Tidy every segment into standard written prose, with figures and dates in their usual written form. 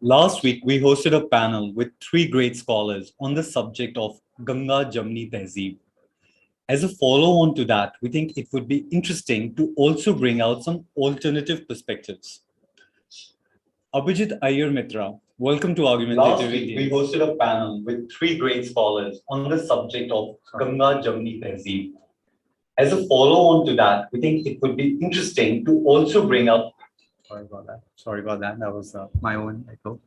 Last week, we hosted a panel with three great scholars on the subject of Ganga-Jamuni Tehzeeb. As a follow-on to that, we think it would be interesting to also bring out some alternative perspectives. Abhijit Iyer Mitra, welcome to Argumentative Last week, we Indians. hosted a panel with three great scholars on the subject of Ganga-Jamuni Tehzeeb. As a follow-on to that, we think it would be interesting to also bring up. Sorry about that. That was my own echo.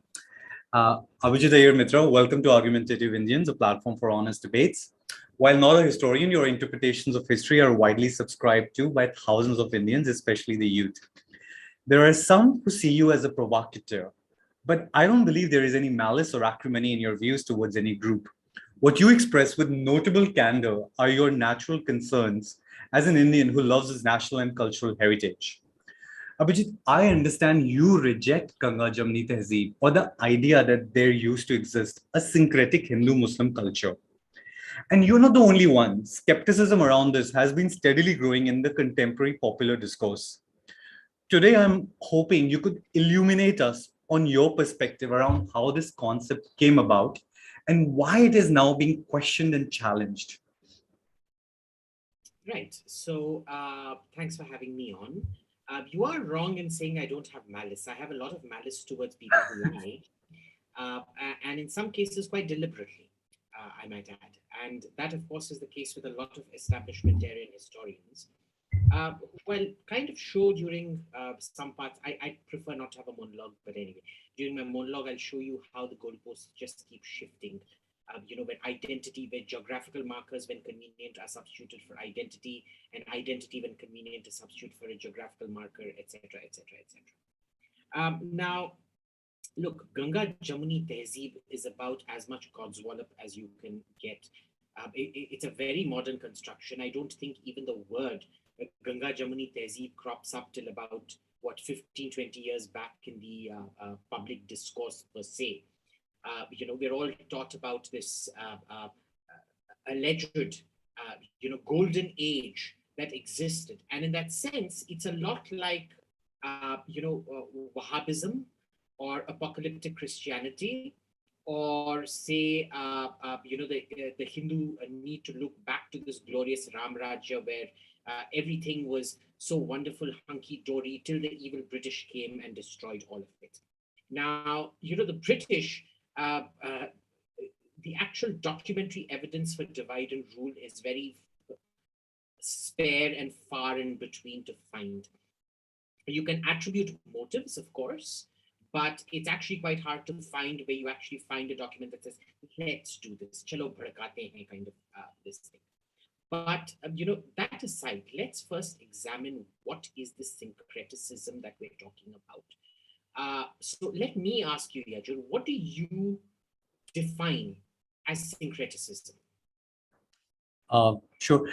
Abhijit Iyer Mitra, welcome to Argumentative Indians, a platform for honest debates. While not a historian, your interpretations of history are widely subscribed to by thousands of Indians, especially the youth. There are some who see you as a provocateur, but I don't believe there is any malice or acrimony in your views towards any group. What you express with notable candor are your natural concerns as an Indian who loves his national and cultural heritage. Abhijit, I understand you reject Ganga-Jamuni Tehzeeb or the idea that there used to exist a syncretic Hindu-Muslim culture. And you're not the only one. Skepticism around this has been steadily growing in the contemporary popular discourse. Today, I'm hoping you could illuminate us on your perspective around how this concept came about and why it is now being questioned and challenged. Right. So thanks for having me on. You are wrong in saying I don't have malice. I have a lot of malice towards people who lie, and in some cases quite deliberately, I might add. And that, of course, is the case with a lot of establishmentarian historians. Well, kind of show during some parts, I prefer not to have a monologue, but anyway, during my monologue, I'll show you how the goalposts just keep shifting. Where geographical markers, when convenient, are substituted for identity, and identity, when convenient, is substituted for a geographical marker, etc., etc., etc. Now, look, Ganga-Jamuni Tehzeeb is about as much Codswallop as you can get. It's a very modern construction. I don't think even the word Ganga-Jamuni Tehzeeb crops up till about, 15, 20 years back in the public discourse per se. We're all taught about this alleged, golden age that existed. And in that sense, it's a lot like, Wahhabism or apocalyptic Christianity, or say, the Hindu need to look back to this glorious Ram Rajya where everything was so wonderful, hunky-dory, till the evil British came and destroyed all of it. Now, the British, the actual documentary evidence for divide and rule is very spare and far in between to find. You can attribute motives, of course, but it's actually quite hard to find where you actually find a document that says, let's do this, chalo bhadkate hain, kind of this thing. But, that aside, let's first examine what is the syncreticism that we're talking about. So let me ask you, Yajur, what do you define as syncreticism? Sure.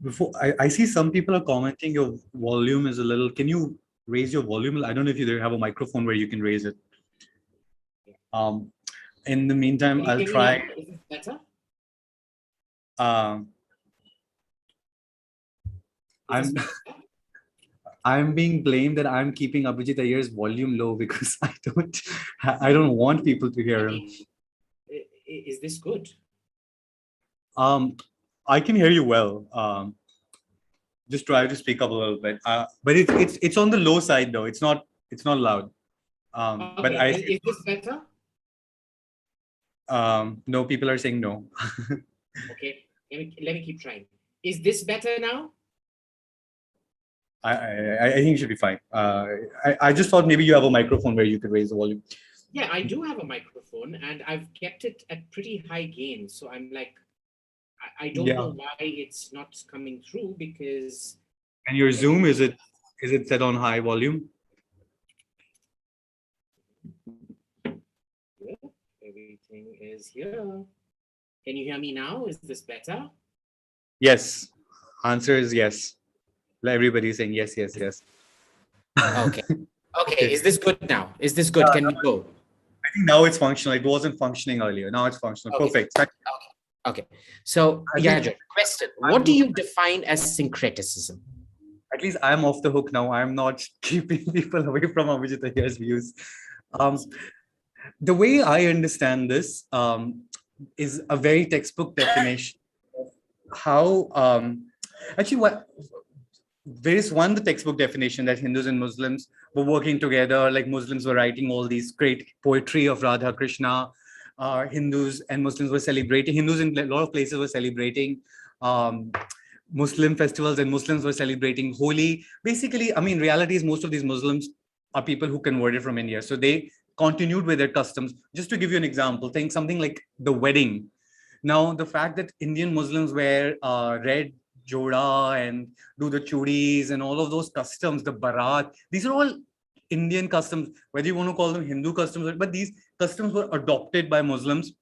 Before I see some people are commenting your volume is a little. Can you raise your volume? I don't know if you have a microphone where you can raise it. Yeah. In the meantime, I'll try. Is it better? I'm being blamed that I'm keeping Abhijit Iyer's volume low because I don't want people to hear him. Is this good? I can hear you well. Just try to speak up a little bit. But it's on the low side though. It's not loud. Okay. But Is this better? No, people are saying no. Okay. Let me keep trying. Is this better now? I think it should be fine. I just thought maybe you have a microphone where you could raise the volume. Yeah, I do have a microphone and I've kept it at pretty high gain. So I'm like, I don't know why it's not coming through because. And your Zoom, is it set on high volume? Yeah, everything is here. Can you hear me now? Is this better? Yes. Answer is yes. Everybody's saying yes, yes, yes. Okay. Okay. Is this good now? Is this good? Can we go? I think now it's functional. It wasn't functioning earlier. Now it's functional. Okay. Perfect. Okay. So, question. What do you define as syncretism? At least I'm off the hook now. I'm not keeping people away from Abhijit Iyer's views. The way I understand this is a very textbook definition of how actually what there is one the textbook definition that Hindus and Muslims were working together, like Muslims were writing all these great poetry of Radha Krishna. Hindus and Muslims were celebrating, Hindus in a lot of places were celebrating um, Muslim festivals, and Muslims were celebrating Holi. Basically, I mean, reality is most of these Muslims are people who converted from India. So they continued with their customs. Just to give you an example, think something like the wedding. Now, the fact that Indian Muslims wear red joda and do the chudis and all of those customs, the barat, these are all Indian customs, whether you want to call them Hindu customs, but these customs were adopted by Muslims.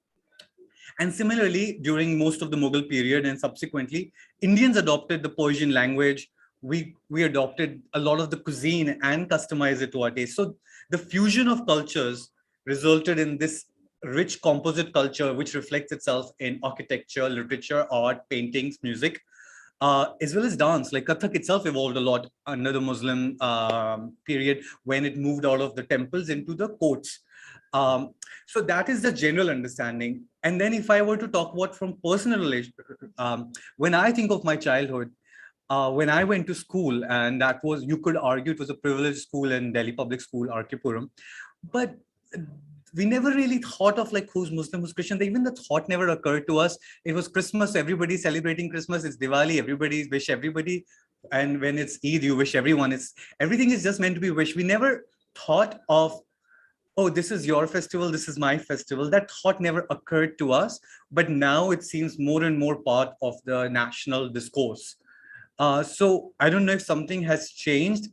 And similarly, during most of the Mughal period and subsequently, Indians adopted the Persian language. We adopted a lot of the cuisine and customized it to our taste. So the fusion of cultures resulted in this rich composite culture, which reflects itself in architecture, literature, art, paintings, music, as well as dance. Like Kathak itself evolved a lot under the Muslim period when it moved out of the temples into the courts. So that is the general understanding. And then if I were to talk about from personal relation, when I think of my childhood, when I went to school, and that was, you could argue it was a privileged school in Delhi Public School, Arkipuram, but we never really thought of like who's Muslim, who's Christian. Even the thought never occurred to us. It was Christmas, everybody's celebrating Christmas. It's Diwali, everybody wish everybody. And when it's Eid, you wish everyone. It's everything is just meant to be wished. We never thought of, oh, this is your festival, this is my festival. That thought never occurred to us. But now it seems more and more part of the national discourse. So I don't know if something has changed,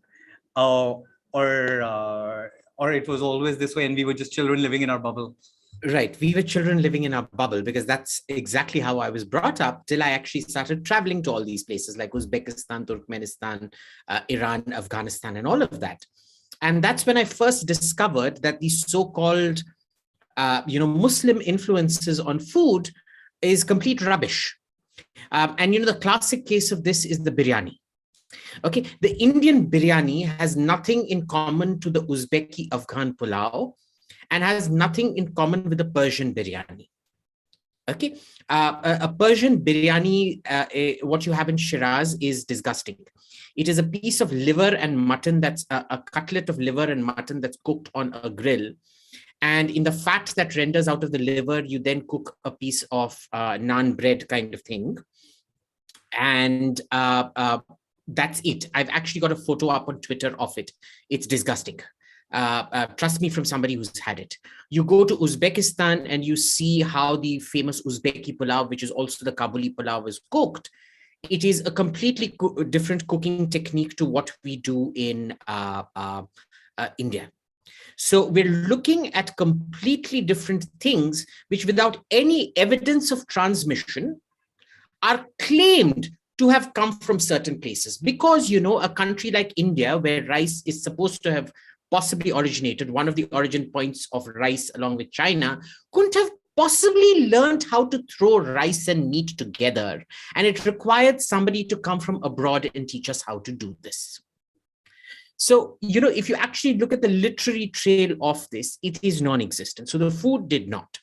or it was always this way and we were just children living in our bubble. Right. We were children living in our bubble, because that's exactly how I was brought up till I actually started traveling to all these places like Uzbekistan, Turkmenistan, Iran, Afghanistan, and all of that. And that's when I first discovered that these so-called, Muslim influences on food is complete rubbish. And the classic case of this is the biryani. Okay, the Indian biryani has nothing in common to the Uzbeki Afghan pulao, and has nothing in common with the Persian biryani. Okay, a Persian biryani, what you have in Shiraz is disgusting. It is a piece of liver and mutton, that's a cutlet of liver and mutton that's cooked on a grill. And in the fat that renders out of the liver, you then cook a piece of naan bread kind of thing. And that's it. I've actually got a photo up on Twitter of it. It's disgusting. Trust me, from somebody who's had it. You go to Uzbekistan and you see how the famous Uzbeki pulao, which is also the Kabuli pulao, is cooked. It is a completely different cooking technique to what we do in India. So we're looking at completely different things, which without any evidence of transmission are claimed to have come from certain places. Because, a country like India, where rice is supposed to have possibly originated, one of the origin points of rice along with China, couldn't have possibly learned how to throw rice and meat together. And it required somebody to come from abroad and teach us how to do this. So, if you actually look at the literary trail of this, it is non-existent. So the food did not.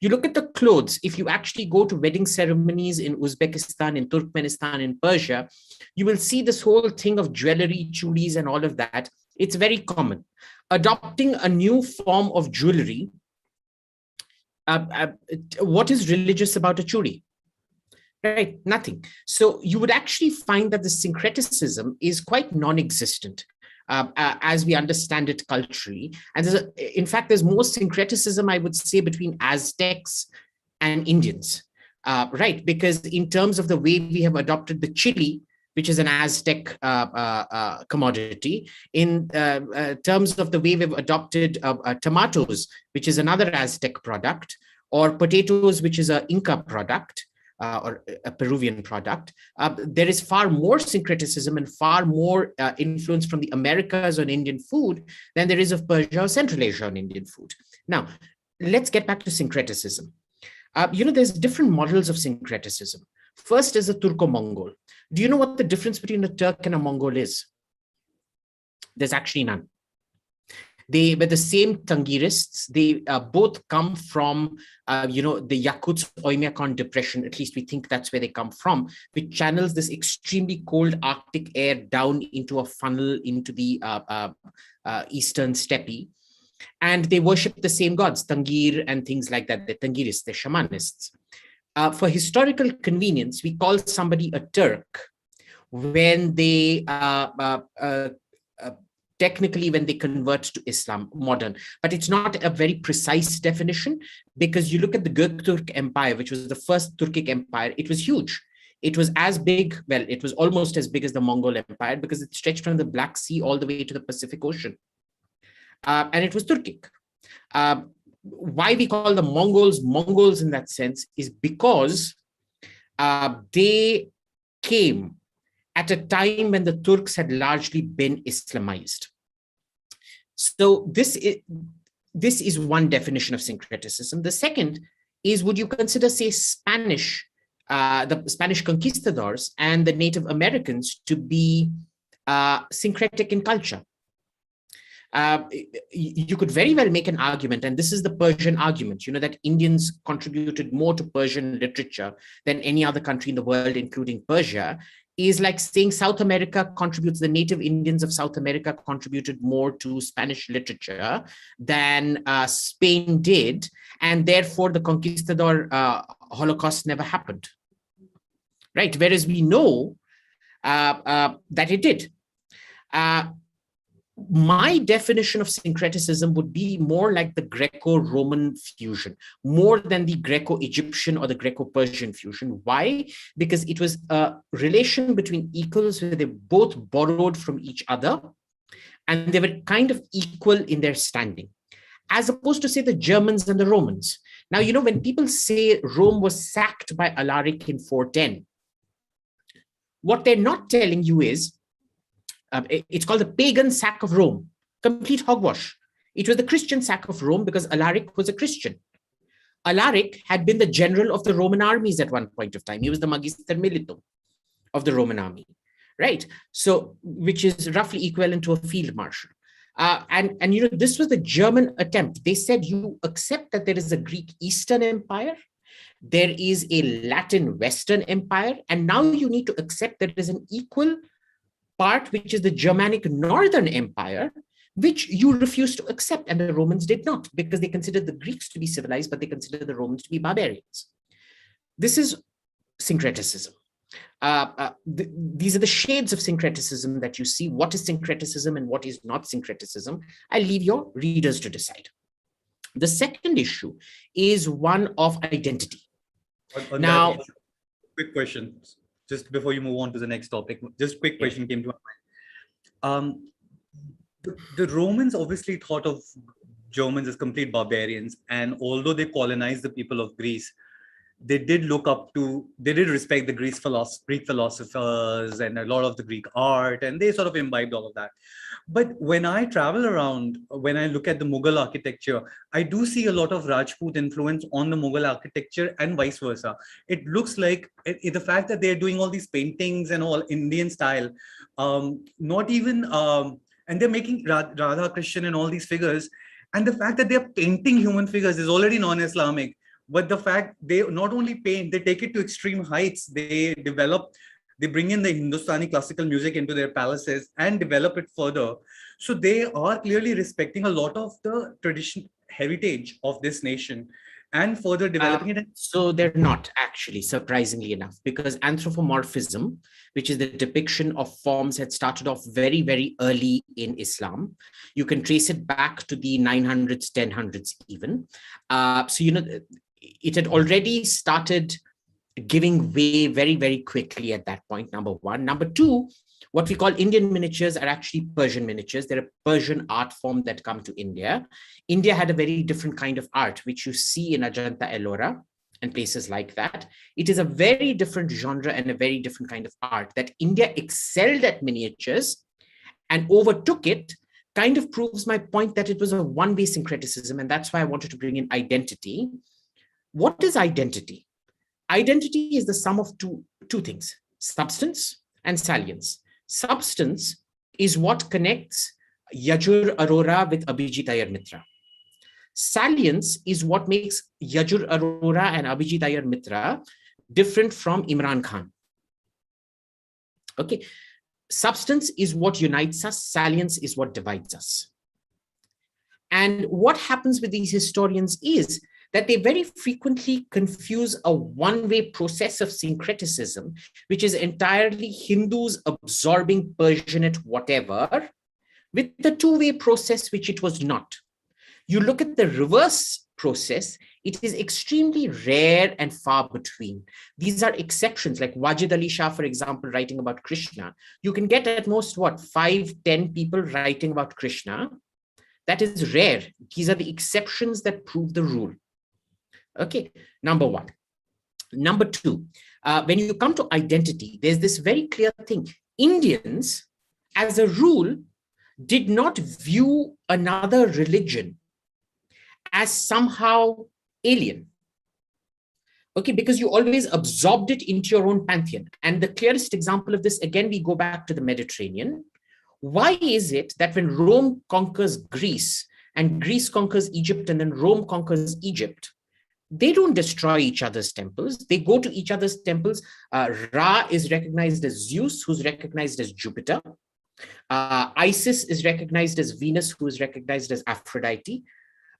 You look at the clothes. If you actually go to wedding ceremonies in Uzbekistan, in Turkmenistan, in Persia, you will see this whole thing of jewelry, chudis, and all of that. It's very common. Adopting a new form of jewelry. What is religious about a chudi? Right? Nothing. So you would actually find that the syncretism is quite non-existent. As we understand it culturally. And in fact, there's more syncretism, I would say, between Aztecs and Indians, right? Because in terms of the way we have adopted the chili, which is an Aztec commodity, in terms of the way we've adopted tomatoes, which is another Aztec product, or potatoes, which is an Inca product, or a Peruvian product, there is far more syncretism and far more influence from the Americas on Indian food than there is of Persia or Central Asia on Indian food. Now, let's get back to syncretism. There's different models of syncretism. First is the Turco-Mongol. Do you know what the difference between a Turk and a Mongol is? There's actually none. They were the same Tangirists. They both come from, the Yakuts Oymyakon depression. At least we think that's where they come from, which channels this extremely cold Arctic air down into a funnel into the eastern steppe. And they worship the same gods, Tangir and things like that. They're Tangirists, they're shamanists. For historical convenience, we call somebody a Turk when they technically when they convert to Islam, modern, but it's not a very precise definition, because you look at the Göktürk Empire, which was the first Turkic empire, it was huge. It was as big, well, it was almost as big as the Mongol Empire, because it stretched from the Black Sea all the way to the Pacific Ocean. And it was Turkic. Why we call the Mongols in that sense is because they came at a time when the Turks had largely been Islamized. So this is one definition of syncretism. The second is, would you consider, say, the Spanish conquistadors and the Native Americans to be syncretic in culture? You could very well make an argument, and this is the Persian argument, that Indians contributed more to Persian literature than any other country in the world, including Persia, is like saying South America contributes, the native Indians of South America contributed more to Spanish literature than Spain did, and therefore the conquistador Holocaust never happened, right? Whereas we know that it did. My definition of syncretism would be more like the Greco-Roman fusion, more than the Greco-Egyptian or the Greco-Persian fusion. Why? Because it was a relation between equals where they both borrowed from each other and they were kind of equal in their standing, as opposed to, say, the Germans and the Romans. Now, when people say Rome was sacked by Alaric in 410, what they're not telling you is, it's called the pagan sack of Rome, complete hogwash. It was the Christian sack of Rome because Alaric was a Christian. Alaric had been the general of the Roman armies at one point of time. He was the magister militum of the Roman army, right? So, which is roughly equivalent to a field marshal. And this was the German attempt. They said, you accept that there is a Greek Eastern Empire, there is a Latin Western Empire, and now you need to accept that there is an equal part, which is the Germanic Northern Empire, which you refuse to accept. And the Romans did not, because they considered the Greeks to be civilized, but they considered the Romans to be barbarians. This is syncretism. These are the shades of syncretism that you see. What is syncretism and what is not syncretism? I leave your readers to decide. The second issue is one of identity. Now, quick question. Just before you move on to the next topic, just quick question came to my mind. The Romans obviously thought of Germans as complete barbarians, and although they colonized the people of Greece, they did respect the Greek philosophers and a lot of the Greek art, and they sort of imbibed all of that. But when I travel around, when I look at the Mughal architecture, I do see a lot of Rajput influence on the Mughal architecture and vice versa. It looks like the fact that they're doing all these paintings and all Indian style, not even, and they're making Radha Krishnan and all these figures. And the fact that they're painting human figures is already non-Islamic. But the fact they not only paint, they take it to extreme heights. They bring in the Hindustani classical music into their palaces and develop it further. So they are clearly respecting a lot of the tradition heritage of this nation and further developing it. So they're not actually, surprisingly enough, because anthropomorphism, which is the depiction of forms, had started off very, very early in Islam. You can trace it back to the 900s, 1000s even. It had already started giving way very, very quickly at that point, number one. Number two, what we call Indian miniatures are actually Persian miniatures. They're a Persian art form that come to India. India had a very different kind of art, which you see in Ajanta Ellora and places like that. It is a very different genre and a very different kind of art that India excelled at miniatures and overtook it. Kind of proves my point that it was a one-way syncretism, and that's why I wanted to bring in identity. What is identity? Identity is the sum of two things, substance and salience. Substance is what connects Yajur Arora with Abhijit Iyer Mitra. Salience is what makes Yajur Arora and Abhijit Iyer Mitra different from Imran Khan. Okay, substance is what unites us, salience is what divides us. And what happens with these historians is that they very frequently confuse a one-way process of syncretism, which is entirely Hindus absorbing Persianate whatever, with the two-way process, which it was not. You look at the reverse process, it is extremely rare and far between. These are exceptions, like Wajid Ali Shah, for example, writing about Krishna. You can get at most, 5, 10 people writing about Krishna. That is rare. These are the exceptions that prove the rule. Okay, number one. Number two, when you come to identity, there's this very clear thing. Indians, as a rule, did not view another religion as somehow alien. Okay, because you always absorbed it into your own pantheon. And the clearest example of this, again, we go back to the Mediterranean. Why is it that when Rome conquers Greece and Greece conquers Egypt and then Rome conquers Egypt, they don't destroy each other's temples. They go to each other's temples. Ra is recognized as Zeus, who's recognized as Jupiter. Isis is recognized as Venus, who is recognized as Aphrodite.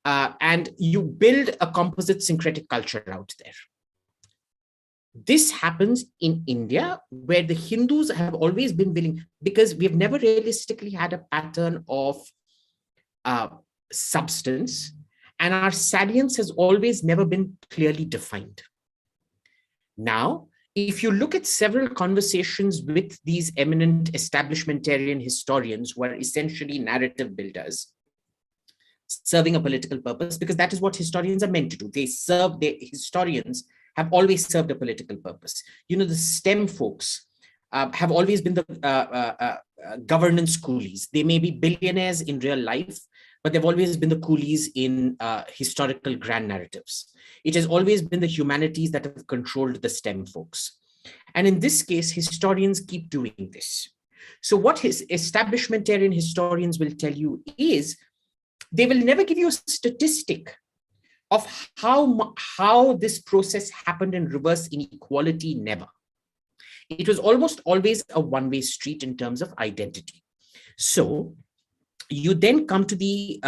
And you build a composite syncretic culture out there. This happens in India, where the Hindus have always been willing, because we have never realistically had a pattern of substance, and our salience has always never been clearly defined. Now, if you look at several conversations with these eminent establishmentarian historians who are essentially narrative builders, serving a political purpose, because that is what historians are meant to do. They serve, their historians have always served a political purpose. You know, the STEM folks have always been the governance coolies. They may be billionaires in real life, but they've always been the coolies in historical grand narratives. It has always been the humanities that have controlled the STEM folks. And in this case, historians keep doing this. So what establishmentarian historians will tell you is, they will never give you a statistic of how this process happened in reverse inequality, never. It was almost always a one-way street in terms of identity. So you then come to the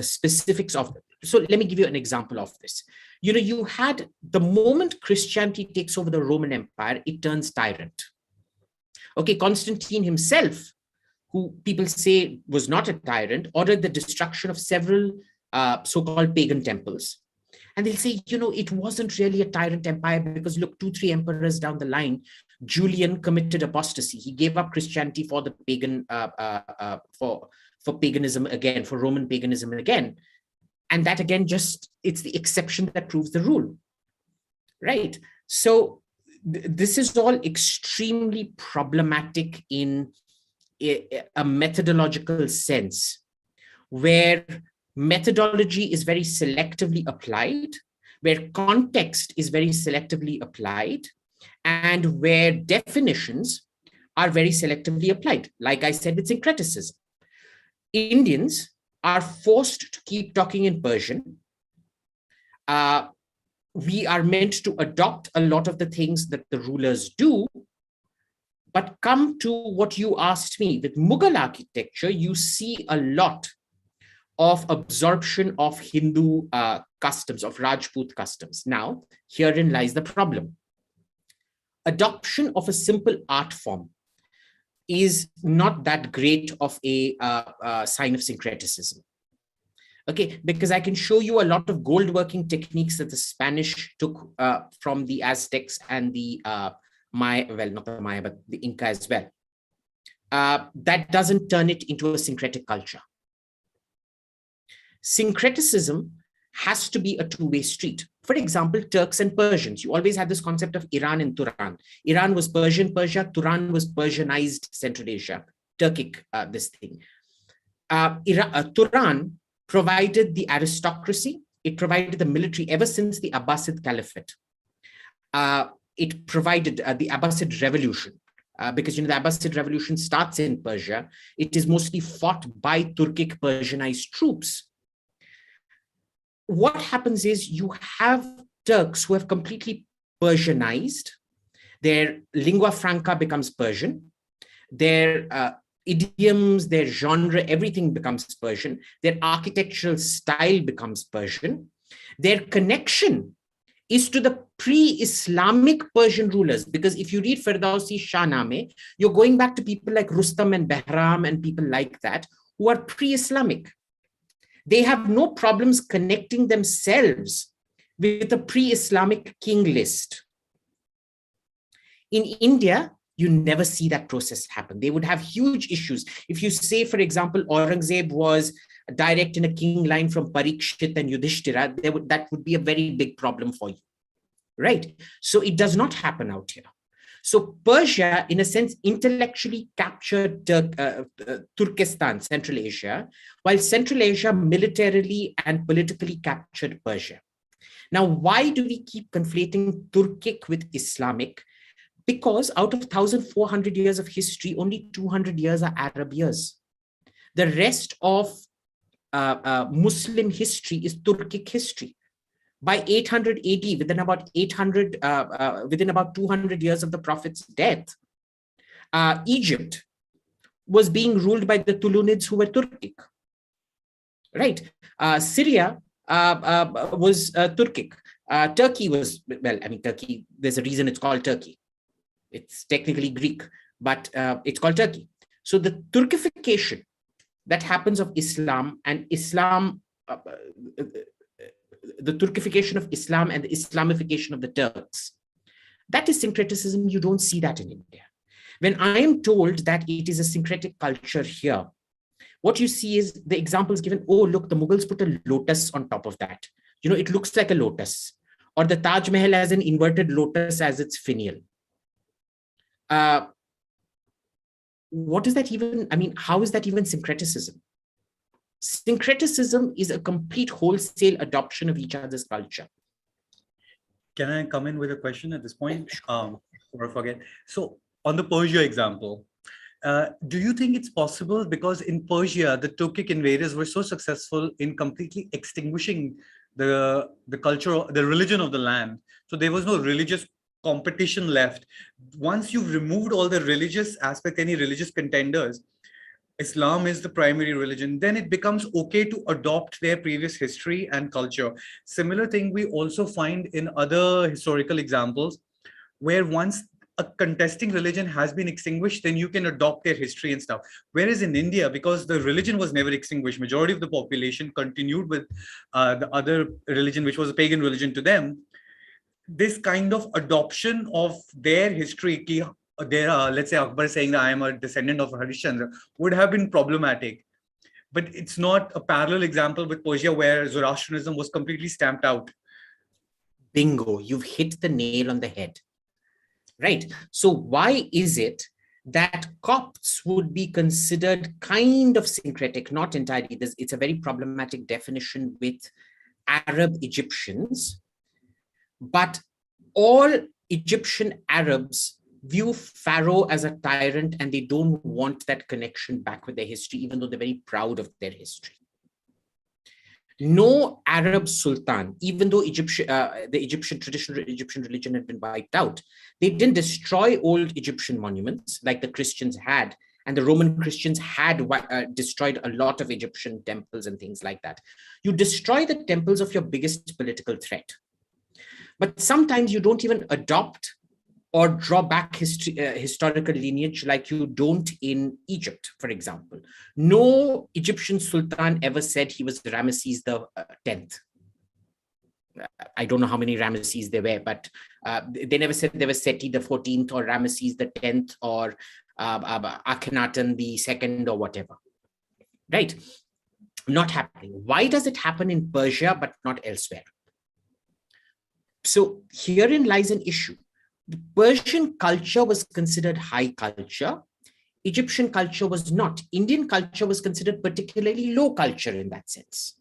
specifics of, so let me give you an example of this. You know, you had the moment Christianity takes over the Roman Empire, it turns tyrant. Okay, Constantine himself, who people say was not a tyrant, ordered the destruction of several so-called pagan temples. And they'll say, you know, it wasn't really a tyrant empire because look, 2-3 emperors down the line, Julian committed apostasy. He gave up Christianity for the pagan, for paganism again, for Roman paganism again. And that again, just, it's the exception that proves the rule, right? So this is all extremely problematic in a methodological sense, where methodology is very selectively applied, where context is very selectively applied, and where definitions are very selectively applied. Like I said with syncretism, Indians are forced to keep talking in Persian. We are meant to adopt a lot of the things that the rulers do. But come to what you asked me, with Mughal architecture, you see a lot of absorption of Hindu customs, of Rajput customs. Now, herein lies the problem. Adoption of a simple art form is not that great of a sign of syncretism. Okay, because I can show you a lot of gold working techniques that the Spanish took from the Aztecs and the Maya, well, not the Maya, but the Inca as well. That doesn't turn it into a syncretic culture. Syncretism has to be a two-way street. For example, Turks and Persians. You always had this concept of Iran and Turan. Iran was Persian Persia, Turan was Persianized Central Asia, Turkic, this thing. Turan provided the aristocracy, it provided the military ever since the Abbasid Caliphate. It provided the Abbasid revolution, because the Abbasid revolution starts in Persia. It is mostly fought by Turkic Persianized troops. What happens is you have Turks who have completely Persianized. Their lingua franca becomes Persian. Their idioms, their genre, everything becomes Persian. Their architectural style becomes Persian. Their connection is to the pre-Islamic Persian rulers, because if you read Ferdowsi Shahnameh, you're going back to people like Rustam and Behram and people like that who are pre-Islamic. They have no problems connecting themselves with a pre-Islamic king list. In India, you never see that process happen. They would have huge issues. If you say, for example, Aurangzeb was direct in a king line from Parikshit and Yudhishthira, that would be a very big problem for you, right? So it does not happen out here. So Persia, in a sense, intellectually captured Turkestan, Central Asia, while Central Asia militarily and politically captured Persia. Now, why do we keep conflating Turkic with Islamic? Because out of 1,400 years of history, only 200 years are Arab years. The rest of Muslim history is Turkic history. By 800 AD, within about 200 years of the Prophet's death, Egypt was being ruled by the Tulunids who were Turkic, right? Syria was Turkic. Turkey was, well, I mean, Turkey, there's a reason it's called Turkey. It's technically Greek, but it's called Turkey. So the Turkification that happens of Islam and Islam, the Turkification of Islam and the Islamification of the Turks, that is syncretism. You don't see that in India. When I am told that it is a syncretic culture here, what you see is the example is given, oh, look, the Mughals put a lotus on top of that. It looks like a lotus. Or the Taj Mahal has an inverted lotus as its finial. What is that even? I mean, how is that even syncreticism? Syncreticism is a complete wholesale adoption of each other's culture. Can I come in with a question at this point? Before I forget. So on the Persia example, do you think it's possible, because in Persia, the Turkic invaders were so successful in completely extinguishing the culture, the religion of the land. So there was no religious competition left. Once you've removed all the religious aspect, any religious contenders, Islam is the primary religion, then it becomes okay to adopt their previous history and culture. Similar thing we also find in other historical examples, where once a contesting religion has been extinguished, then you can adopt their history and stuff. Whereas in India, because the religion was never extinguished, majority of the population continued with the other religion, which was a pagan religion to them. This kind of adoption of their history, let's say Akbar saying that I am a descendant of Harishchandra, would have been problematic. But it's not a parallel example with Persia, where Zoroastrianism was completely stamped out. Bingo, you've hit the nail on the head, right? So why is it that Copts would be considered kind of syncretic, not entirely? It's a very problematic definition with Arab Egyptians. But all Egyptian Arabs view Pharaoh as a tyrant, and they don't want that connection back with their history, even though they're very proud of their history. No Arab Sultan, even though the Egyptian traditional Egyptian religion had been wiped out, they didn't destroy old Egyptian monuments like the Christians had, and the Roman Christians had destroyed a lot of Egyptian temples and things like that. You destroy the temples of your biggest political threat. But sometimes you don't even adopt or draw back historical lineage like you don't in Egypt, for example. No Egyptian Sultan ever said he was Ramesses the 10th. I don't know how many Ramesses there were, but they never said they were Seti the 14th or Ramesses the 10th or Akhenaten the 2nd or whatever, right? Not happening. Why does it happen in Persia but not elsewhere? So herein lies an issue. The Persian culture was considered high culture. Egyptian culture was not. Indian culture was considered particularly low culture in that sense.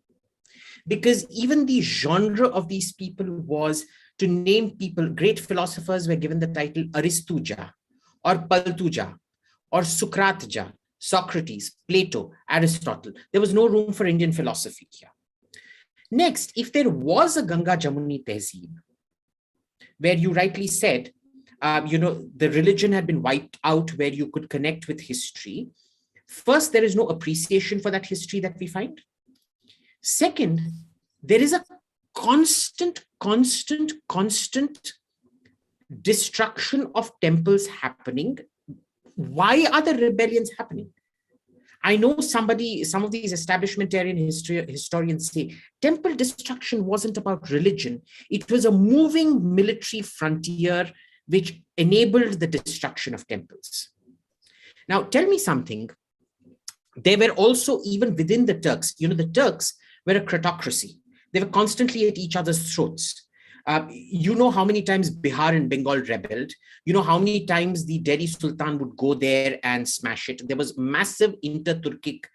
Because even the genre of these people was to name people. Great philosophers were given the title Aristuja, or Paltuja or Sukratja, Socrates, Plato, Aristotle. There was no room for Indian philosophy here. Next, if there was a Ganga-Jamuni Tehzeeb, where you rightly said, the religion had been wiped out, where you could connect with history. First, there is no appreciation for that history that we find. Second, there is a constant destruction of temples happening. Why are the rebellions happening? I know some of these establishmentarian historians say temple destruction wasn't about religion. It was a moving military frontier which enabled the destruction of temples. Now, tell me something. There were also, even within the Turks, the Turks were a cratocracy. They were constantly at each other's throats. You know how many times Bihar and Bengal rebelled. You know how many times the Delhi Sultan would go there and smash it. There was massive inter-Turkic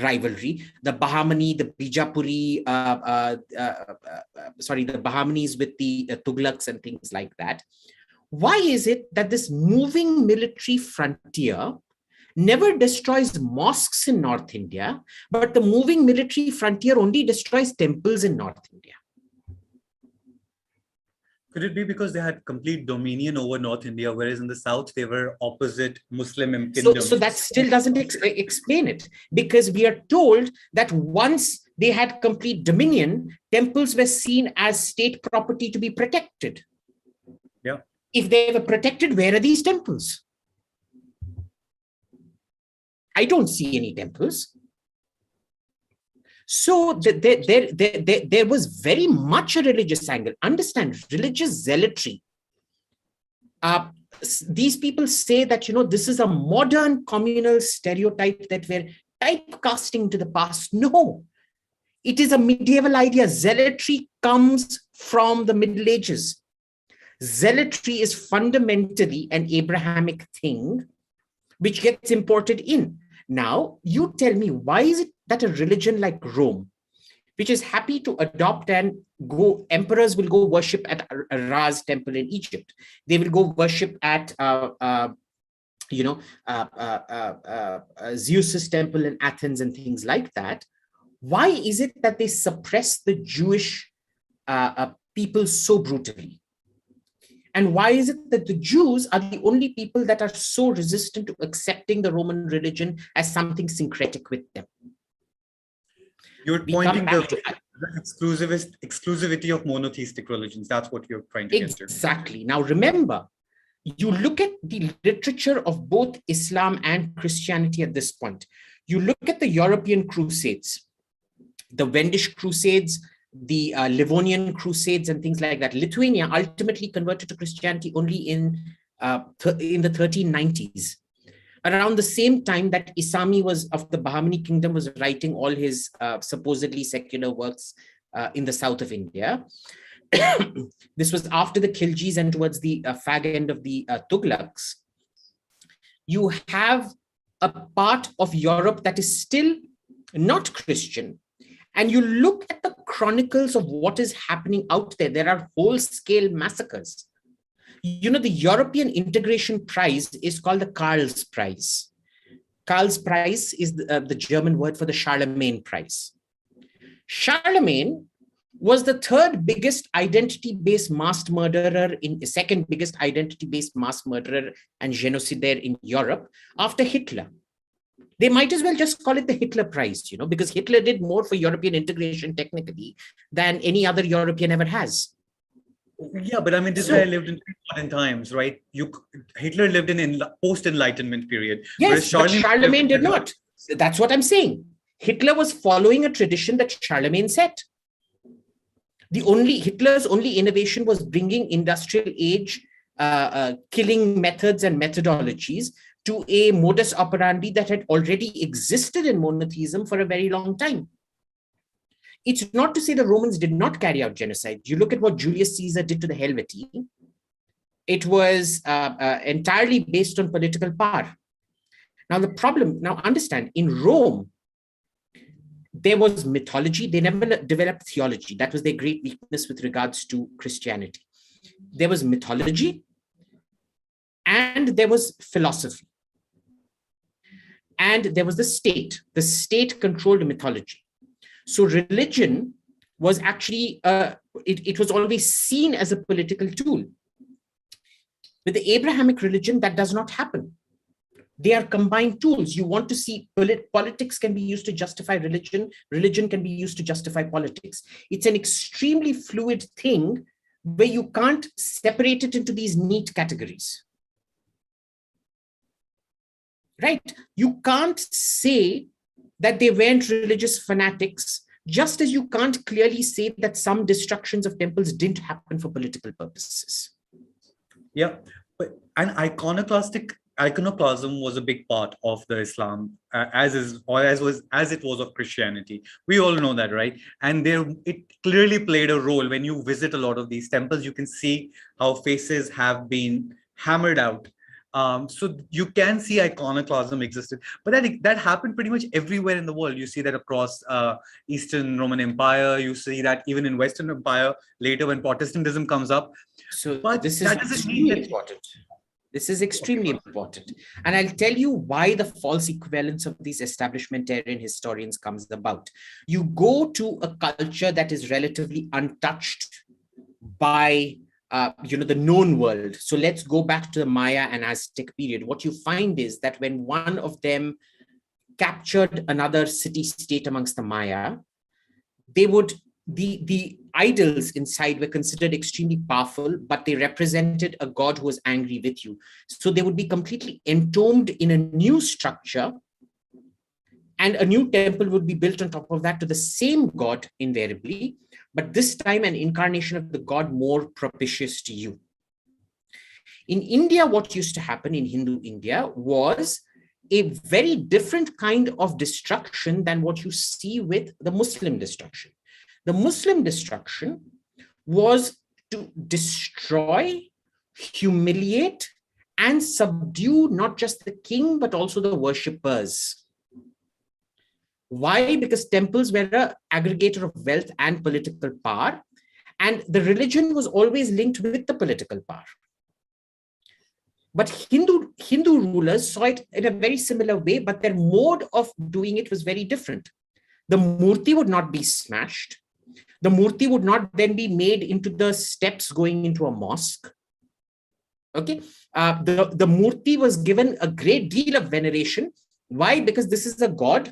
rivalry. The Bahmani, the Bijapuri, the Bahmanis with the Tughlaqs and things like that. Why is it that this moving military frontier never destroys mosques in North India, but the moving military frontier only destroys temples in North India? Could it be because they had complete dominion over North India, whereas in the South, they were opposite Muslim kingdoms? So that still doesn't explain it, because we are told that once they had complete dominion, temples were seen as state property to be protected. Yeah. If they were protected, where are these temples? I don't see any temples. So there was very much a religious angle. Understand, religious zealotry. These people say that, this is a modern communal stereotype that we're typecasting to the past. No, it is a medieval idea. Zealotry comes from the Middle Ages. Zealotry is fundamentally an Abrahamic thing which gets imported in. Now, you tell me, why is it that a religion like Rome, which is happy to adopt and go, emperors will go worship at Ra's temple in Egypt. They will go worship at, Zeus's temple in Athens and things like that. Why is it that they suppress the Jewish people so brutally? And why is it that the Jews are the only people that are so resistant to accepting the Roman religion as something syncretic with them? You're pointing to the exclusivity of monotheistic religions. That's what you're trying to get to. Exactly. Now, remember, you look at the literature of both Islam and Christianity at this point. You look at the European Crusades, the Wendish Crusades, the Livonian Crusades and things like that. Lithuania ultimately converted to Christianity only in the 1390s. Around the same time that Isami of the Bahmani kingdom was writing all his supposedly secular works in the south of India. This was after the Khiljis and towards the fag end of the Tughlaqs. You have a part of Europe that is still not Christian. And you look at the chronicles of what is happening out there. There are whole-scale massacres. The European Integration Prize is called the Karl's Prize. Karl's Prize is the German word for the Charlemagne Prize. Charlemagne was the third biggest identity-based mass murderer, second biggest identity-based mass murderer and genocidaire in Europe after Hitler. They might as well just call it the Hitler Prize, because Hitler did more for European integration technically than any other European ever has. Yeah, but I mean, this guy lived in modern times, right? Hitler lived in post-Enlightenment period. Yes, but Charlemagne did not. That's what I'm saying. Hitler was following a tradition that Charlemagne set. Hitler's only innovation was bringing industrial age killing methods and methodologies to a modus operandi that had already existed in monotheism for a very long time. It's not to say the Romans did not carry out genocide. You look at what Julius Caesar did to the Helvetii. It was entirely based on political power. Now understand, in Rome, there was mythology. They never developed theology. That was their great weakness with regards to Christianity. There was mythology. and there was philosophy, and there was the state. The state controlled mythology. So religion was actually, it was always seen as a political tool. With the Abrahamic religion, that does not happen. They are combined tools. You want to see politics can be used to justify religion. Religion can be used to justify politics. It's an extremely fluid thing where you can't separate it into these neat categories. Right? You can't say that they weren't religious fanatics, just as you can't clearly say that some destructions of temples didn't happen for political purposes. Yeah, but an iconoclasm was a big part of the Islam, as it was of Christianity. We all know that, right? And it clearly played a role. When you visit a lot of these temples, you can see how faces have been hammered out. So you can see iconoclasm existed, but that happened pretty much everywhere in the world. You see that across Eastern Roman Empire. You see that even in Western Empire later when Protestantism comes up. So but this is extremely important. This is extremely important. And I'll tell you why the false equivalence of these establishmentarian historians comes about. You go to a culture that is relatively untouched by the known world. So let's go back to the Maya and Aztec period. What you find is that when one of them captured another city-state amongst the Maya, the idols inside were considered extremely powerful, but they represented a god who was angry with you. So they would be completely entombed in a new structure, and a new temple would be built on top of that to the same god invariably, but this time an incarnation of the god more propitious to you. In India, what used to happen in Hindu India was a very different kind of destruction than what you see with the Muslim destruction. The Muslim destruction was to destroy, humiliate, and subdue not just the king, but also the worshippers. Why? Because temples were an aggregator of wealth and political power, and the religion was always linked with the political power. But Hindu rulers saw it in a very similar way, but their mode of doing it was very different. The murti would not be smashed. The murti would not then be made into the steps going into a mosque. Okay, the murti was given a great deal of veneration. Why? Because this is a god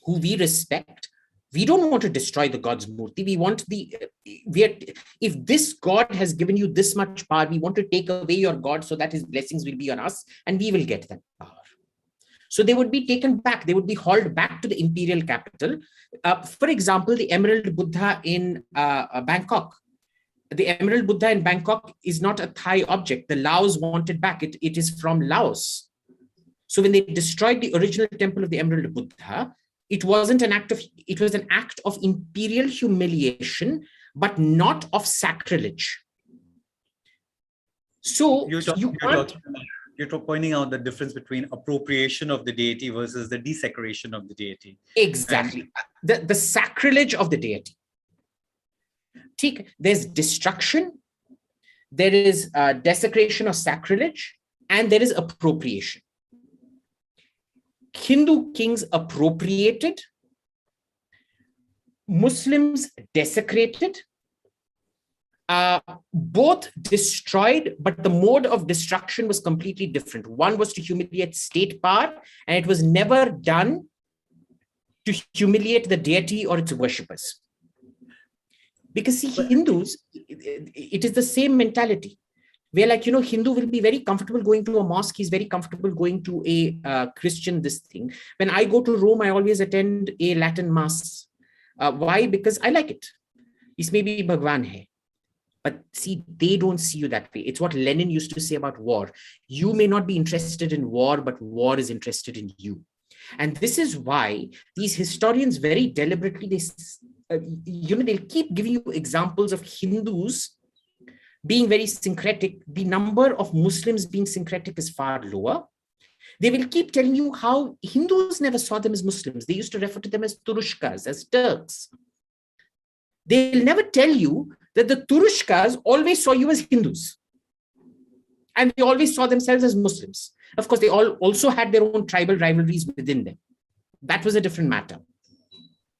who we respect. We don't want to destroy the god's murti. We want if this god has given you this much power, we want to take away your god so that his blessings will be on us and we will get that power. So they would be taken back. They would be hauled back to the imperial capital. For example, the Emerald Buddha in Bangkok. The Emerald Buddha in Bangkok is not a Thai object. The Laos want it back. It is from Laos. So when they destroyed the original temple of the Emerald Buddha, it wasn't an act of, it was an act of imperial humiliation, but not of sacrilege. So you're pointing out the difference between appropriation of the deity versus the desecration of the deity. Exactly. The sacrilege of the deity. There's destruction, there is desecration or sacrilege, and there is appropriation. Hindu kings appropriated, Muslims desecrated, both destroyed, but the mode of destruction was completely different. One was to humiliate state power, and it was never done to humiliate the deity or its worshippers. Because see, Hindus, it is the same mentality. Where Hindu will be very comfortable going to a mosque. He's very comfortable going to a Christian this thing. When I go to Rome, I always attend a Latin mass. Why? Because I like it. Isme bhi Bhagwan hai. But see, they don't see you that way. It's what Lenin used to say about war. You may not be interested in war, but war is interested in you. And this is why these historians very deliberately, they'll keep giving you examples of Hindus being very syncretic. The number of Muslims being syncretic is far lower. They will keep telling you how Hindus never saw them as Muslims. They used to refer to them as Turushkas, as Turks. They'll never tell you that the Turushkas always saw you as Hindus. And they always saw themselves as Muslims. Of course, they all also had their own tribal rivalries within them. That was a different matter.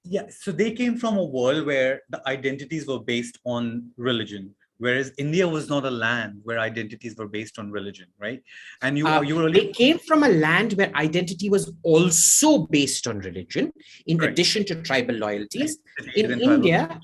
Yeah, so they came from a world where the identities were based on religion, whereas India was not a land where identities were based on religion, right? And you were they came from a land where identity was also based on religion, in addition to tribal loyalties. In India,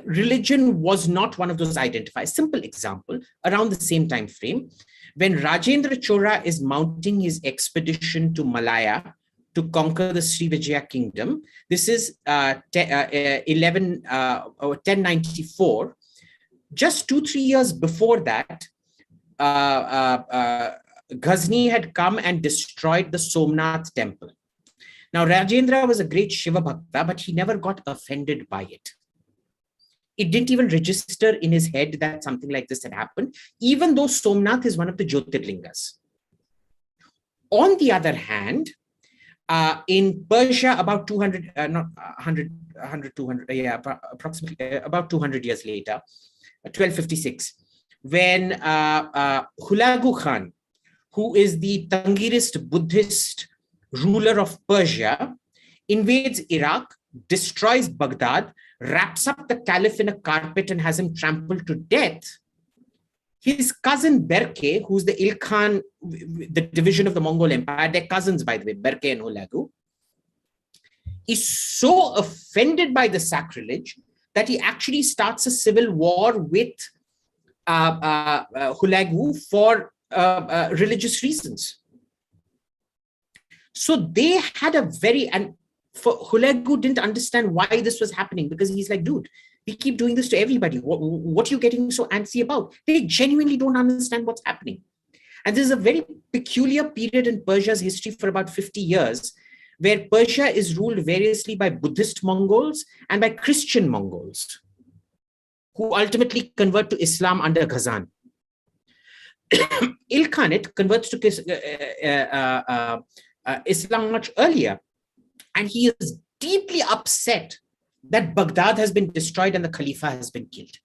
religion was not one of those identifiers. Simple example, around the same time frame, when Rajendra Chola is mounting his expedition to Malaya to conquer the Srivijaya kingdom, this is 1094. Just 2-3 years before that, Ghazni had come and destroyed the Somnath temple. Now, Rajendra was a great Shiva Bhakta, but he never got offended by it. It didn't even register in his head that something like this had happened, even though Somnath is one of the Jyotirlingas. On the other hand, in Persia, about 200, approximately about 200 years later, 1256, when Hulagu Khan, who is the Tangirist Buddhist ruler of Persia, invades Iraq, destroys Baghdad, wraps up the caliph in a carpet and has him trampled to death, his cousin Berke, who's the Ilkhan, the division of the Mongol Empire, they're cousins, by the way, Berke and Hulagu, is so offended by the sacrilege that he actually starts a civil war with Hulagu for religious reasons. So they had a and for Hulagu didn't understand why this was happening, because he's like, dude, we keep doing this to everybody. What are you getting so antsy about? They genuinely don't understand what's happening. And this is a very peculiar period in Persia's history for about 50 years, where Persia is ruled variously by Buddhist Mongols and by Christian Mongols, who ultimately convert to Islam under Ghazan. Ilkhanate converts to Islam much earlier, and he is deeply upset that Baghdad has been destroyed and the Khalifa has been killed.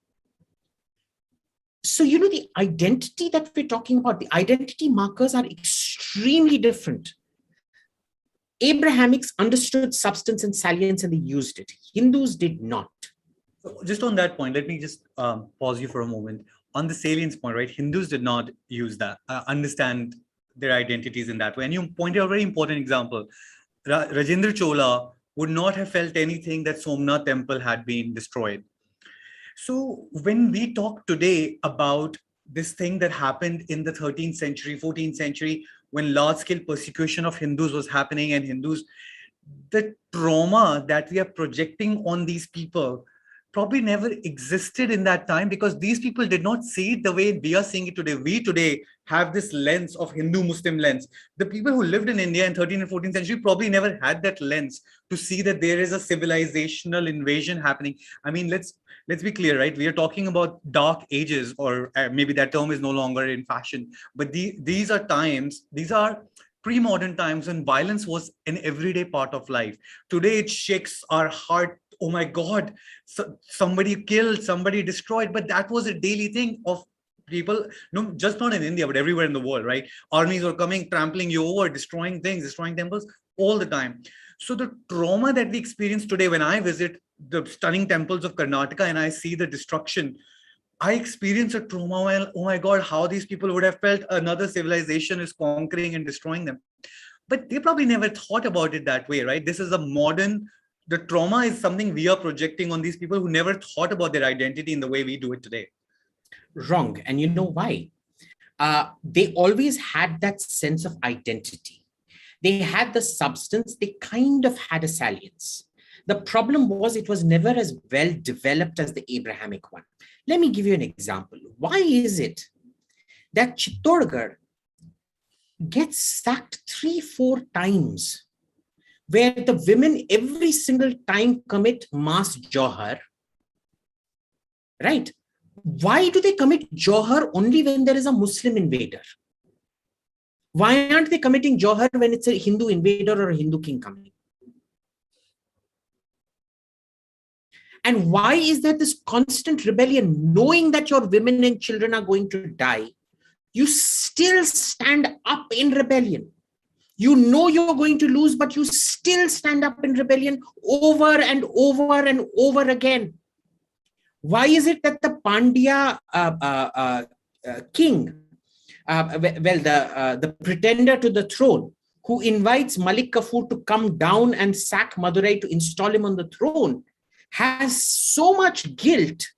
So, you know, the identity that we're talking about, the identity markers are extremely different. Abrahamics understood substance and salience and they used it. Hindus did not. So just on that point, let me just pause you for a moment. On the salience point, right? Hindus did not use that, understand their identities in that way. And you pointed out a very important example. Rajendra Chola would not have felt anything that Somnath temple had been destroyed. So when we talk today about this thing that happened in the 13th century, 14th century, when large-scale persecution of Hindus was happening and Hindus, the trauma that we are projecting on these people probably never existed in that time, because these people did not see it the way we are seeing it today. We today have this lens of Hindu-Muslim lens. The people who lived in India in 13th and 14th century probably never had that lens to see that there is a civilizational invasion happening. I mean, let's be clear, right? We are talking about dark ages, or maybe that term is no longer in fashion, but these are times, these are pre-modern times when violence was an everyday part of life. Today, it shakes our heart. Oh my God, somebody killed, somebody destroyed, but that was a daily thing of people, no, just not in India, but everywhere in the world, right? Armies were coming, trampling you over, destroying things, destroying temples all the time. So the trauma that we experience today, when I visit the stunning temples of Karnataka and I see the destruction, I experience a trauma when, oh my God, how these people would have felt another civilization is conquering and destroying them. But they probably never thought about it that way, right? This is a modern, the trauma is something we are projecting on these people who never thought about their identity in the way we do it today. Wrong. And you know why? They always had that sense of identity. They had the substance, they kind of had a salience. The problem was it was never as well developed as the Abrahamic one. Let me give you an example. Why is it that Chittorgarh gets sacked 3-4 times, where the women every single time commit mass johar, right? Why do they commit johar only when there is a Muslim invader? Why aren't they committing johar when it's a Hindu invader or a Hindu king coming? And why is there this constant rebellion, knowing that your women and children are going to die? you still stand up in rebellion. You know you're going to lose, but you still stand up in rebellion over and over and over again. Why is it that the Pandya king, the pretender to the throne, who invites Malik Kafur to come down and sack Madurai to install him on the throne, has so much guilt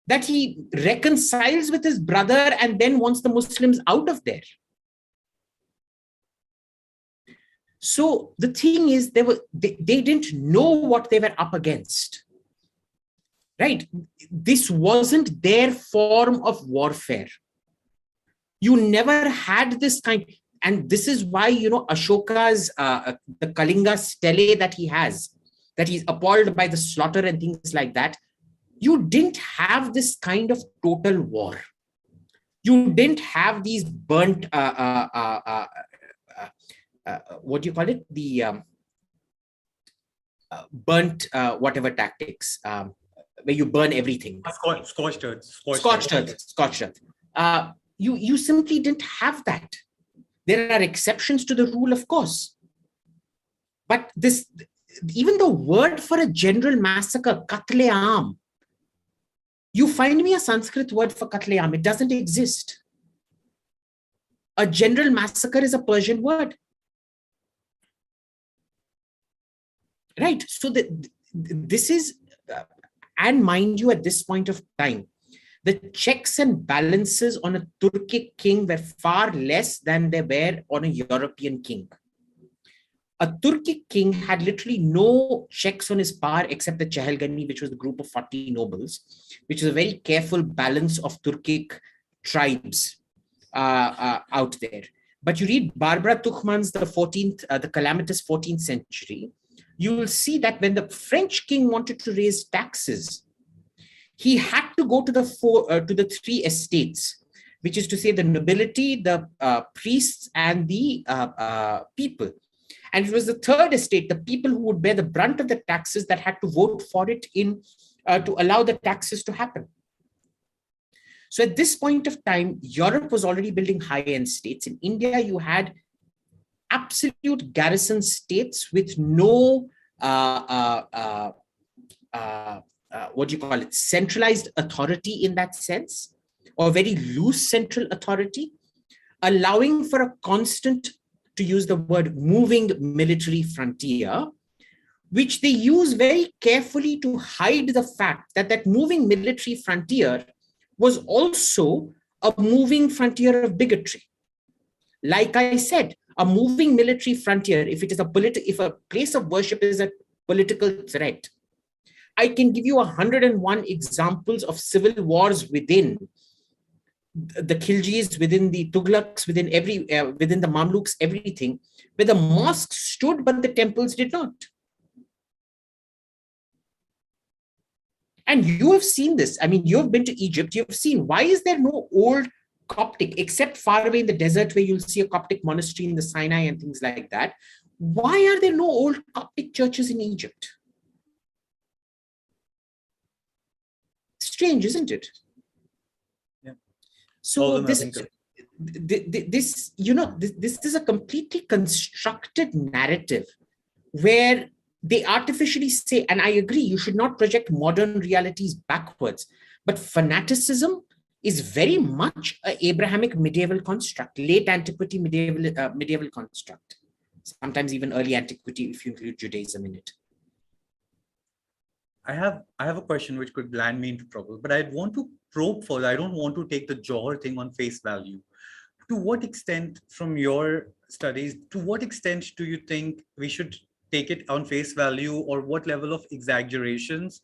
that he reconciles with his brother and then wants the Muslims out of there? So the thing is, they didn't know what they were up against, right? This wasn't their form of warfare. You never had this kind, and this is why, you know, Ashoka's, the Kalinga stele that he has, that he's appalled by the slaughter and things like that. You didn't have this kind of total war. You didn't have these burnt, what do you call it? The burnt whatever tactics, where you burn everything. Scorched earth. Scorched earth. You simply didn't have that. There are exceptions to the rule, of course. But this, even the word for a general massacre, Katle-aam, you find me a Sanskrit word for Katle-aam. It doesn't exist. A general massacre is a Persian word. Right. So this is, and mind you, at this point of time, the checks and balances on a Turkic king were far less than they were on a European king. A Turkic king had literally no checks on his power except the Chehelgani, which was the group of 40 nobles, which is a very careful balance of Turkic tribes out there. But you read Barbara Tuchman's the calamitous 14th century, you will see that when the French king wanted to raise taxes, he had to go to the three estates, which is to say the nobility, the priests, and the people. And it was the third estate, the people who would bear the brunt of the taxes, that had to vote for it to allow the taxes to happen. So at this point of time, Europe was already building high-end states. In India, you had absolute garrison states with no, what do you call it, centralized authority in that sense, or very loose central authority, allowing for a constant, to use the word, moving military frontier, which they use very carefully to hide the fact that that moving military frontier was also a moving frontier of bigotry. Like I said, a moving military frontier, if a place of worship is a political threat, I can give you 101 examples of civil wars within the Khiljis, within the Tughlaqs, within the Mamluks, everything, where the mosques stood but the temples did not. And you have seen this. I mean, you have been to Egypt. You have seen, why is there no old Coptic, except far away in the desert where you'll see a Coptic monastery in the Sinai and things like that? Why are there no old Coptic churches in Egypt? Strange, isn't it? Yeah. So this is a completely constructed narrative where they artificially say, and I agree, you should not project modern realities backwards, but fanaticism is very much an Abrahamic medieval construct, late antiquity medieval construct, sometimes even early antiquity if you include Judaism in it. I have a question which could land me into trouble, but I'd want to probe further. I don't want to take the Johor thing on face value. To what extent, from your studies, to what extent do you think we should take it on face value, or what level of exaggerations,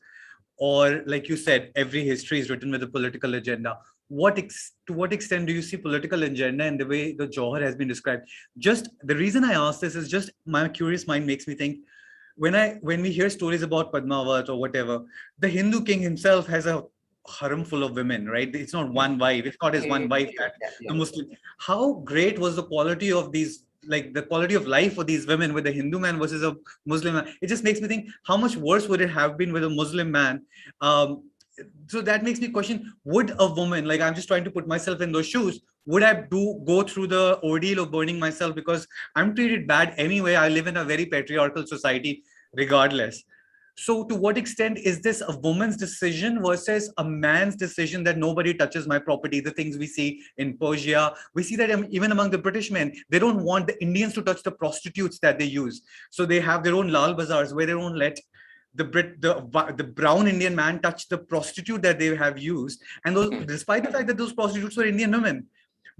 or like you said, every history is written with a political agenda? To what extent do you see political agenda in the way the Johor has been described? Just the reason I ask this is just my curious mind makes me think, when we hear stories about Padmavat or whatever, the Hindu king himself has a harem full of women, right? It's not one wife. It's not his one wife that the Muslim. How great was the quality of these, like the quality of life for these women with a Hindu man versus a Muslim man? It just makes me think, how much worse would it have been with a Muslim man? So that makes me question, would a woman, like I'm just trying to put myself in those shoes, would I go through the ordeal of burning myself because I'm treated bad anyway? I live in a very patriarchal society regardless. So to what extent is this a woman's decision versus a man's decision that nobody touches my property? The things we see in Persia, we see that even among the British men, they don't want the Indians to touch the prostitutes that they use. So they have their own lal bazaars where they don't let the brown Indian man touch the prostitute that they have used. And those, despite the fact that those prostitutes were Indian women.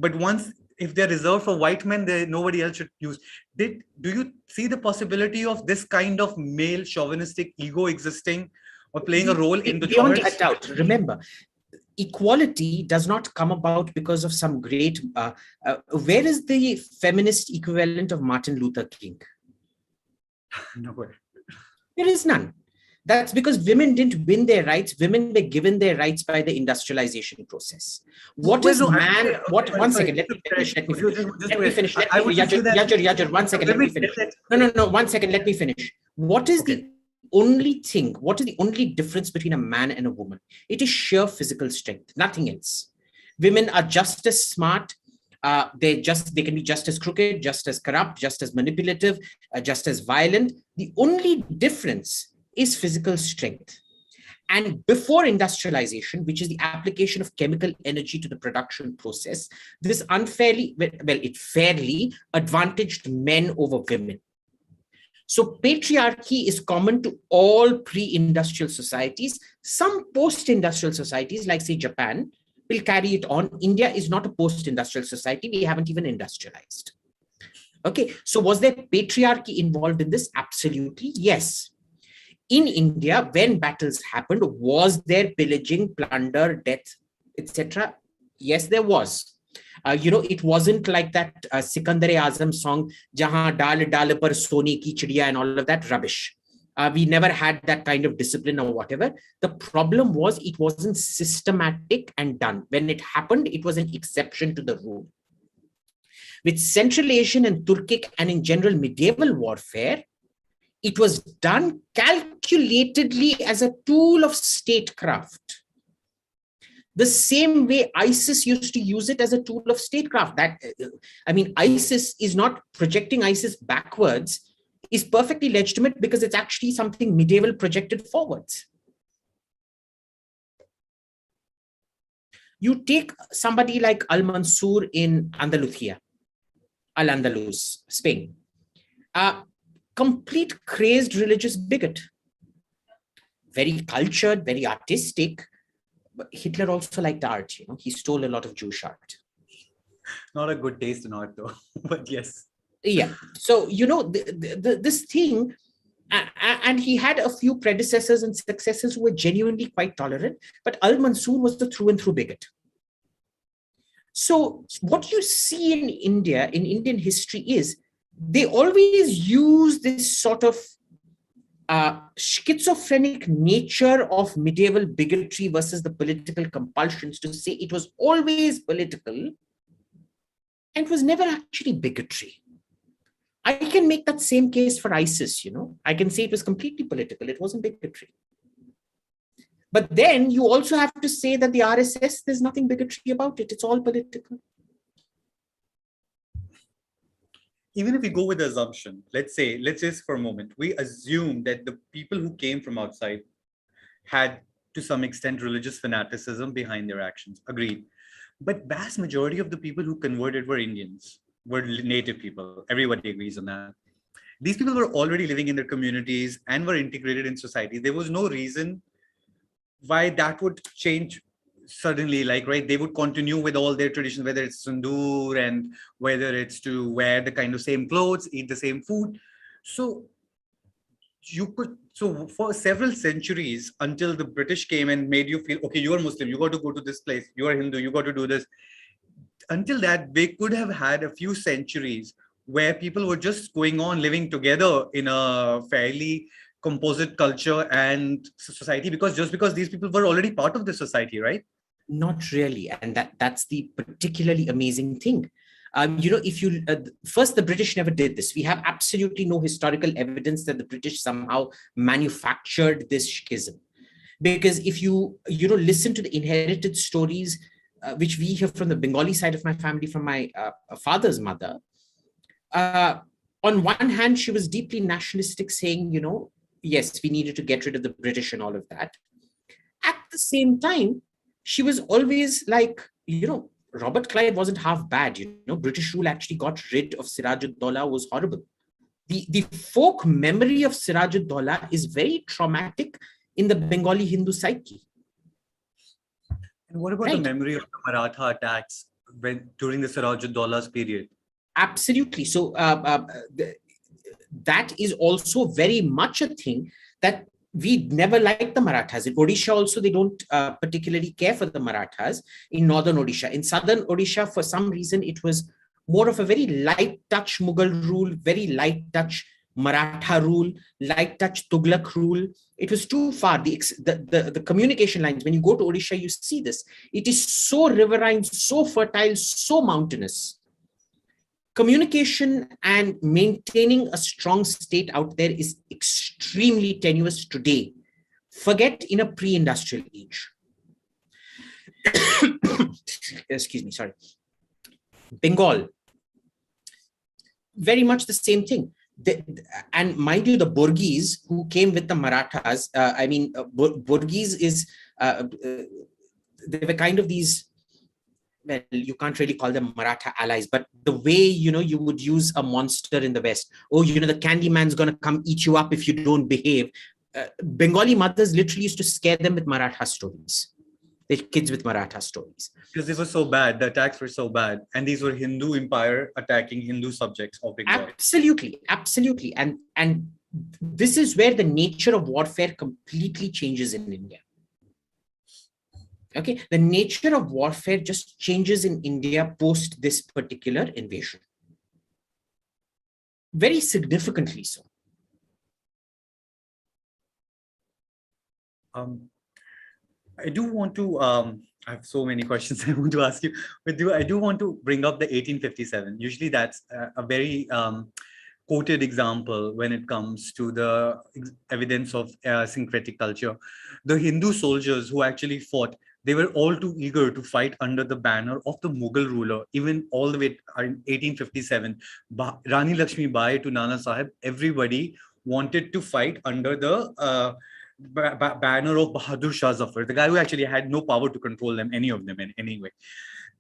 But once, if they're reserved for white men, nobody else should use. Do you see the possibility of this kind of male chauvinistic ego existing or playing a role in the beyond a doubt? Remember, equality does not come about because of some great. Where is the feminist equivalent of Martin Luther King? Nowhere. There is none. That's because women didn't win their rights. Women were given their rights by the industrialization process. What is man? What? One second. Let me finish. Let me finish. Yajur, 1 second. Let me finish. No. 1 second. Let me finish. What is the only thing? What is the only difference between a man and a woman? It is sheer physical strength. Nothing else. Women are just as smart. They can be just as crooked, just as corrupt, just as manipulative, just as violent. The only difference is physical strength. And before industrialization, which is the application of chemical energy to the production process, this it fairly advantaged men over women. So patriarchy is common to all pre-industrial societies. Some post-industrial societies, like say Japan, will carry it on. India is not a post-industrial society. We haven't even industrialized. Okay, so was there patriarchy involved in this? Absolutely, yes. In India, when battles happened, was there pillaging, plunder, death, etc.? Yes, there was. It wasn't like that Sikandar-e-Azam song, Jahan Dal Dal Par Soni Ki Chidiya and all of that rubbish. We never had that kind of discipline or whatever. The problem was it wasn't systematic and done. When it happened, it was an exception to the rule. With Central Asian and Turkic and in general medieval warfare, it was done calculatedly as a tool of statecraft. The same way ISIS used to use it as a tool of statecraft. ISIS is not projecting ISIS backwards, is perfectly legitimate because it's actually something medieval projected forwards. You take somebody like Al-Mansur in Andalusia, Al-Andalus, Spain. Complete crazed religious bigot. Very cultured, very artistic. But Hitler also liked art, he stole a lot of Jewish art. Not a good taste in art though, but yes. Yeah. So, this thing, and he had a few predecessors and successors who were genuinely quite tolerant, but Al-Mansur was the through and through bigot. So what you see in India, in Indian history is, they always use this sort of schizophrenic nature of medieval bigotry versus the political compulsions to say it was always political and it was never actually bigotry. I can make that same case for ISIS, I can say it was completely political. It wasn't bigotry. But then you also have to say that the RSS, there's nothing bigotry about it. It's all political. Even if we go with the assumption, let's say for a moment, we assume that the people who came from outside had to some extent religious fanaticism behind their actions. Agreed. But vast majority of the people who converted were Indians, were native people. Everybody agrees on that. These people were already living in their communities and were integrated in society. There was no reason why that would change suddenly, they would continue with all their traditions, whether it's sindoor and whether it's to wear the kind of same clothes, eat the same food. So for several centuries until the British came and made you feel, okay, you are Muslim, you got to go to this place, you are Hindu, you got to do this. Until that, they could have had a few centuries where people were just going on living together in a fairly composite culture and society, because these people were already part of the society, right? Not really. And that's the particularly amazing thing. If you first, the British never did this. We have absolutely no historical evidence that the British somehow manufactured this schism. Because if you listen to the inherited stories, which we hear from the Bengali side of my family, from my father's mother, on one hand, she was deeply nationalistic, saying, yes, we needed to get rid of the British and all of that. At the same time, she was always like, Robert Clive wasn't half bad. British rule actually got rid of Siraj-ud-Daulah, was horrible. The folk memory of Siraj-ud-Daulah is very traumatic in the Bengali Hindu psyche. And what about the memory of the Maratha attacks during the Siraj-ud-Daulah's period? Absolutely. So that is also very much a thing that we never liked the Marathas. In Odisha also, they don't particularly care for the Marathas in northern Odisha. In southern Odisha, for some reason, it was more of a very light touch Mughal rule, very light touch Maratha rule, light touch Tughlaq rule. It was too far. The communication lines, when you go to Odisha, you see this. It is so riverine, so fertile, so mountainous. Communication and maintaining a strong state out there is extremely tenuous today. Forget in a pre-industrial age. Excuse me, sorry. Bengal, very much the same thing. And mind you, the Borghese who came with the Marathas, Borghese is, they were kind of these, well, you can't really call them Maratha allies, but the way, you would use a monster in the West. Oh, the Candyman's going to come eat you up if you don't behave. Bengali mothers literally used to scare them with Maratha stories. The kids with Maratha stories. Because they were so bad. The attacks were so bad. And these were Hindu empire attacking Hindu subjects of Bengal. Absolutely. Absolutely. And this is where the nature of warfare completely changes in India. Okay, the nature of warfare just changes in India post this particular invasion. Very significantly so. I do want to, I have so many questions I want to ask you, but I do want to bring up the 1857. Usually that's a very quoted example when it comes to the evidence of syncretic culture. The Hindu soldiers who actually fought, they were all too eager to fight under the banner of the Mughal ruler, even all the way in 1857. Rani Lakshmi Bai to Nana Sahib, everybody wanted to fight under the banner of Bahadur Shah Zafar, the guy who actually had no power to control them, any of them in any way.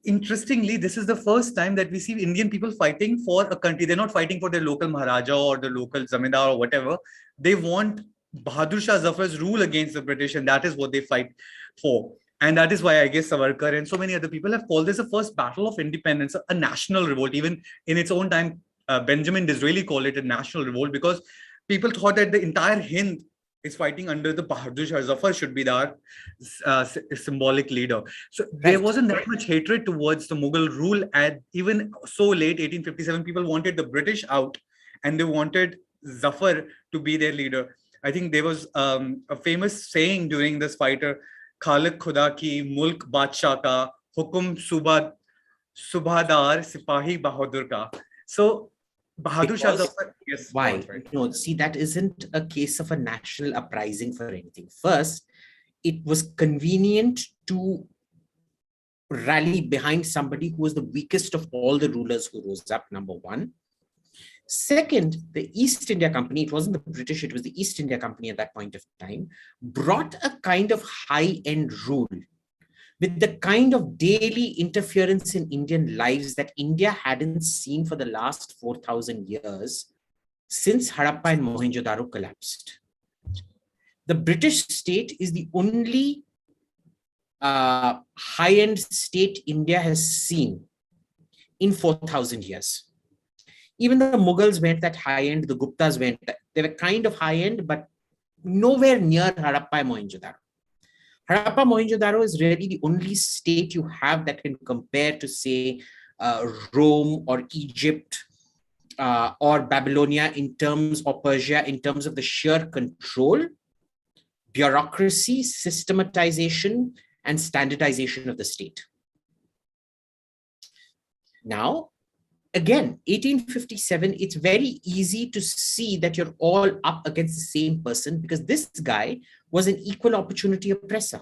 Interestingly, this is the first time that we see Indian people fighting for a country. They're not fighting for their local Maharaja or the local Zamindar or whatever. They want Bahadur Shah Zafar's rule against the British, and that is what they fight for. And that is why I guess Savarkar and so many other people have called this the first battle of independence, a national revolt. Even in its own time, Benjamin Disraeli called it a national revolt because people thought that the entire Hind is fighting under the Bahadur Shah Zafar should be the symbolic leader. So there wasn't that much hatred towards the Mughal rule. And even so late, 1857, people wanted the British out and they wanted Zafar to be their leader. I think there was a famous saying during this fighter, Khalik Khuda ki mulk badshah ka hukum subhadar sipahi bahadur ka. So Bahadur Shah Zafar, yes. Why? No, see, that isn't a case of a national uprising for anything. First, it was convenient to rally behind somebody who was the weakest of all the rulers who rose up, number one. Second, the East India Company, it wasn't the British, it was the East India Company at that point of time, brought a kind of high-end rule with the kind of daily interference in Indian lives that India hadn't seen for the last 4,000 years since Harappa and Mohenjo-daro collapsed. The British state is the only high-end state India has seen in 4,000 years. Even the Mughals weren't that high-end, the Guptas weren't that. They were kind of high-end, but nowhere near Harappa and Mohenjo-daro. Harappa, Mohenjo-daro is really the only state you have that can compare to, say, Rome or Egypt or Babylonia in terms, or Persia in terms of the sheer control, bureaucracy, systematization, and standardization of the state. Now, again, 1857, it's very easy to see that you're all up against the same person because this guy was an equal opportunity oppressor.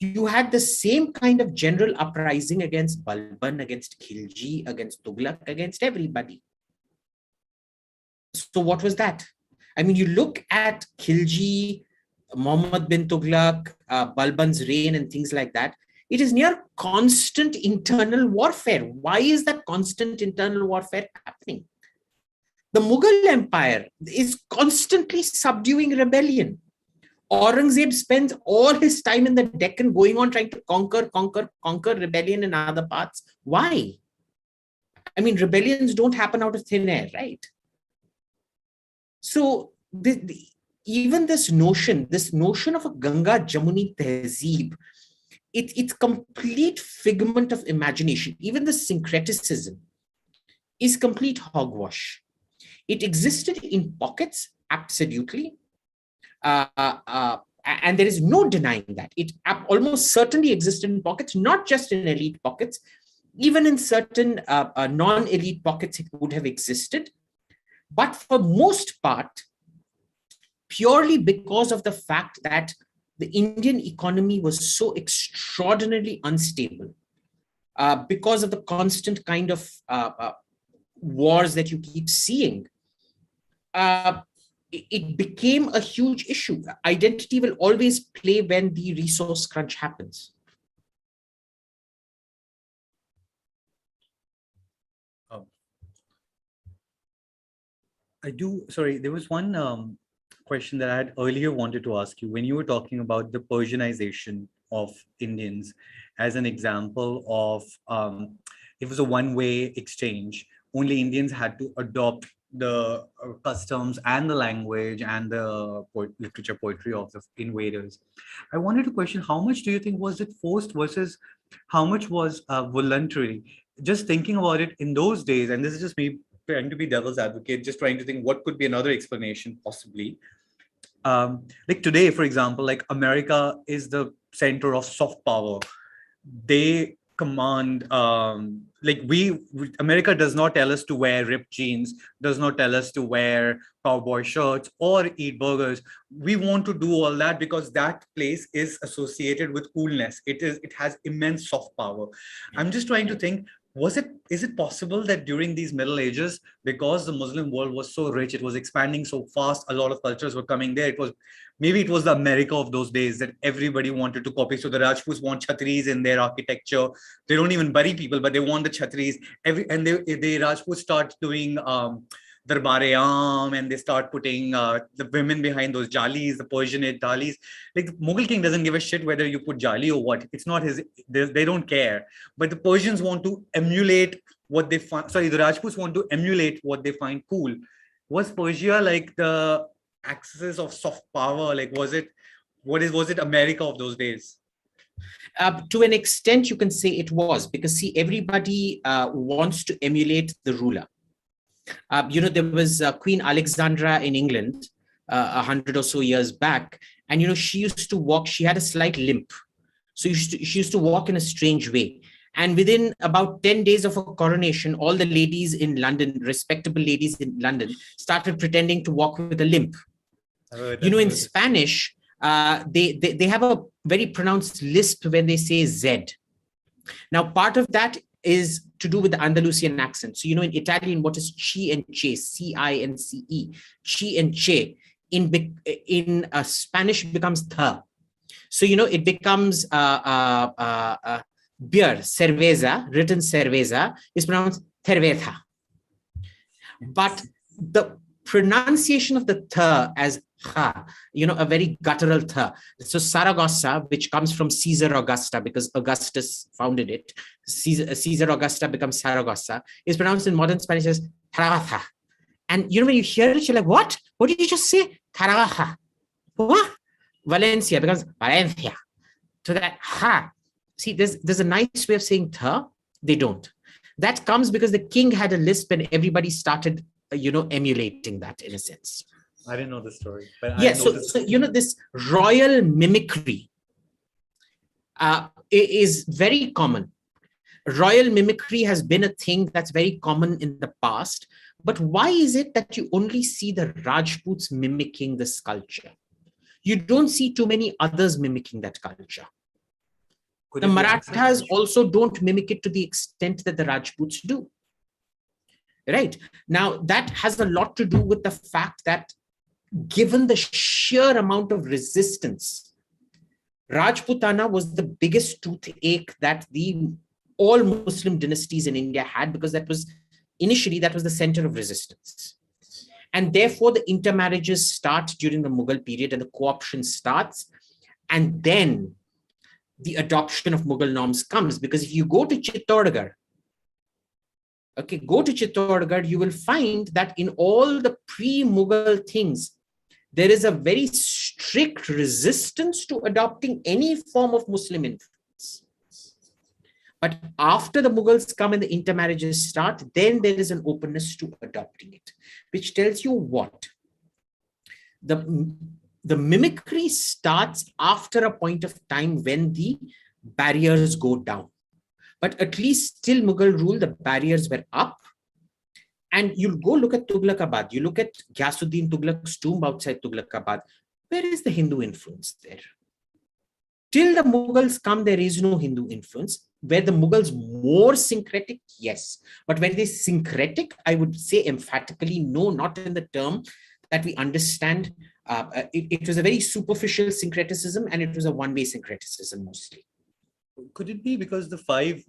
you had the same kind of general uprising against Balban, against Khilji, against Tughlaq, against everybody. So what was that? I mean, you look at Khilji, Muhammad bin Tughlaq, Balban's reign and things like that. It is near constant internal warfare. Why is that constant internal warfare happening? The Mughal Empire is constantly subduing rebellion. Aurangzeb spends all his time in the Deccan going on trying to conquer rebellion in other parts. Why? I mean, rebellions don't happen out of thin air, right? So even this notion of a Ganga-Jamuni Tehzeeb, it's complete figment of imagination. Even the syncreticism is complete hogwash. It existed in pockets, absolutely. And there is no denying that. It almost certainly existed in pockets, not just in elite pockets. Even in certain non-elite pockets, it would have existed. But for most part, purely because of the fact that the Indian economy was so extraordinarily unstable, because of the constant kind of wars that you keep seeing, it became a huge issue. Identity will always play when the resource crunch happens. Sorry, there was one question that I had earlier wanted to ask you when you were talking about the Persianization of Indians as an example of it was a one-way exchange. Only Indians had to adopt the customs and the language and the literature, poetry of the invaders. I wanted to question, how much do you think was it forced versus how much was voluntary? Just thinking about it in those days, and this is just me trying to be devil's advocate, just trying to think what could be another explanation possibly. Like today, for example, like America is the center of soft power. They command, America does not tell us to wear ripped jeans, does not tell us to wear cowboy shirts or eat burgers. We want to do all that because that place is associated with coolness. It has immense soft power. I'm just trying to think, is it possible that during these Middle Ages, because the Muslim world was so rich, it was expanding so fast, a lot of cultures were coming there, maybe it was the America of those days that everybody wanted to copy. So the Rajputs want chhatris in their architecture. They don't even bury people, but they want the chhatris. And the Rajputs start doing Darbare-Aam, and they start putting the women behind those jalis, the Persianate jalis. Like the Mughal king doesn't give a shit whether you put jali or what. It's not his, they don't care. But the Persians want to emulate what they find. Sorry, the Rajputs want to emulate what they find cool. Was Persia like the axis of soft power? Like, was it America of those days? To an extent, you can say it was, because see, everybody wants to emulate the ruler. There was Queen Alexandra in England 100 or so years back, and she used to walk. She had a slight limp, so she used to walk in a strange way. And within about 10 days of her coronation, all the ladies in London, respectable ladies in London, started pretending to walk with a limp. In Spanish, they have a very pronounced lisp when they say Z. Now, part of that is to do with the Andalusian accent. So, in Italian, what is chi and che, C-I-N-C-E, chi and che, in Spanish becomes th. So, it becomes beer, cerveza, written cerveza, is pronounced cerveza. But the pronunciation of the th as ha, a very guttural th. So Saragossa, which comes from Caesar Augusta, because Augustus founded it, Caesar Augusta becomes Saragossa, is pronounced in modern Spanish as Taraja. And when you hear it, you're like, what? What did you just say? Taraja. What? Valencia becomes Valencia. So that ha. See, there's a nice way of saying th. They don't. That comes because the king had a lisp and everybody started, emulating that in a sense. I didn't know the story. But yeah, so this royal mimicry is very common. Royal mimicry has been a thing that's very common in the past. But why is it that you only see the Rajputs mimicking this culture? You don't see too many others mimicking that culture. Could The it be Marathas accidental? also don't mimic it to the extent that the Rajputs do. Right? Now, that has a lot to do with the fact that given the sheer amount of resistance, Rajputana was the biggest toothache that all Muslim dynasties in India had, because initially that was the center of resistance. And therefore the intermarriages start during the Mughal period and the co-option starts. And then the adoption of Mughal norms comes, because if you go to Chittorgarh, you will find that in all the pre-Mughal things, there is a very strict resistance to adopting any form of Muslim influence. But after the Mughals come and the intermarriages start, then there is an openness to adopting it, which tells you what? The mimicry starts after a point of time when the barriers go down. But at least still Mughal rule, the barriers were up. And you'll go look at Tughlaqabad. You look at Ghiyasuddin Tughlaq's tomb outside Tughlaqabad. Where is the Hindu influence there? Till the Mughals come, there is no Hindu influence. Were the Mughals more syncretic? Yes. But when they syncretic, I would say emphatically no, not in the term that we understand. It was a very superficial syncretism, and it was a one-way syncretism mostly. Could it be because the 5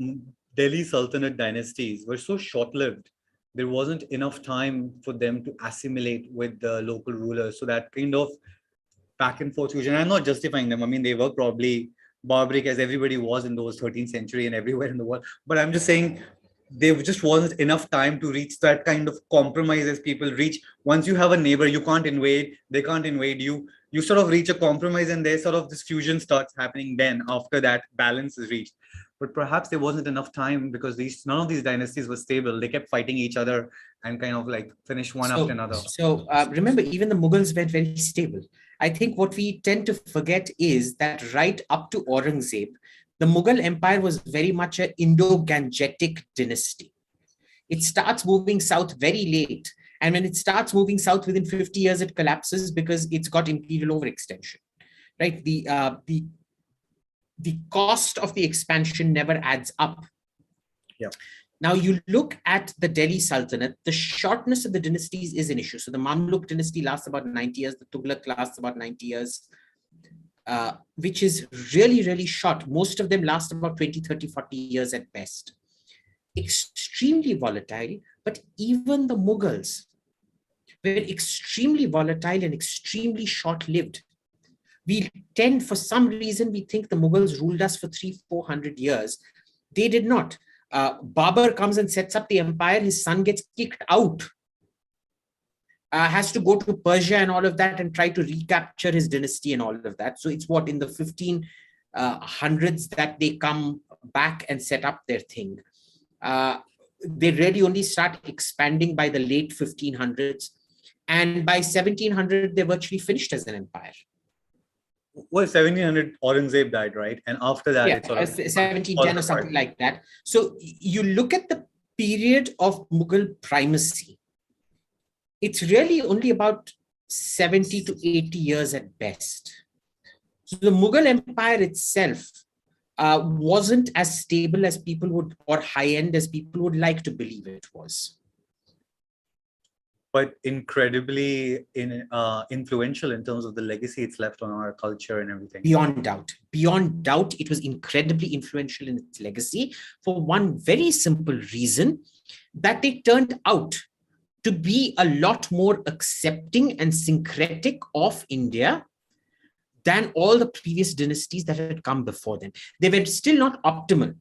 Delhi Sultanate dynasties were so short-lived? There wasn't enough time for them to assimilate with the local rulers. So that kind of back and forth fusion, I'm not justifying them. I mean, they were probably barbaric as everybody was in those 13th century and everywhere in the world. But I'm just saying there just wasn't enough time to reach that kind of compromise as people reach. Once you have a neighbor, you can't invade, they can't invade you. You sort of reach a compromise, and there sort of this fusion starts happening then after that balance is reached. But perhaps there wasn't enough time because none of these dynasties were stable. They kept fighting each other and kind of like finish one after another. So remember, even the Mughals were very stable. I think what we tend to forget is that right up to Aurangzeb, the Mughal Empire was very much an Indo-Gangetic dynasty. It starts moving south very late. And when it starts moving south, within 50 years, it collapses because it's got imperial overextension, right? The cost of the expansion never adds up. Yeah. Now you look at the Delhi Sultanate, the shortness of the dynasties is an issue. So the Mamluk dynasty lasts about 90 years, the Tughlaq lasts about 90 years, which is really, really short. Most of them last about 20, 30, 40 years at best. Extremely volatile, but even the Mughals were extremely volatile and extremely short-lived. We tend, for some reason, we think the Mughals ruled us for 300-400 years. They did not. Babur comes and sets up the empire. His son gets kicked out, has to go to Persia and all of that and try to recapture his dynasty and all of that. So it's what, in the 1500s that they come back and set up their thing. They really only start expanding by the late 1500s. And by 1700, they're virtually finished as an empire. Well, 1700, Aurangzeb died, right? And after that, it's sort of 1710 or something like that. So you look at the period of Mughal primacy, it's really only about 70 to 80 years at best. So the Mughal Empire itself wasn't as stable as people would, or high-end as people would like to believe it was. But incredibly influential in terms of the legacy it's left on our culture and everything. Beyond doubt. Beyond doubt, it was incredibly influential in its legacy for one very simple reason, that they turned out to be a lot more accepting and syncretic of India than all the previous dynasties that had come before them. They were still not optimal.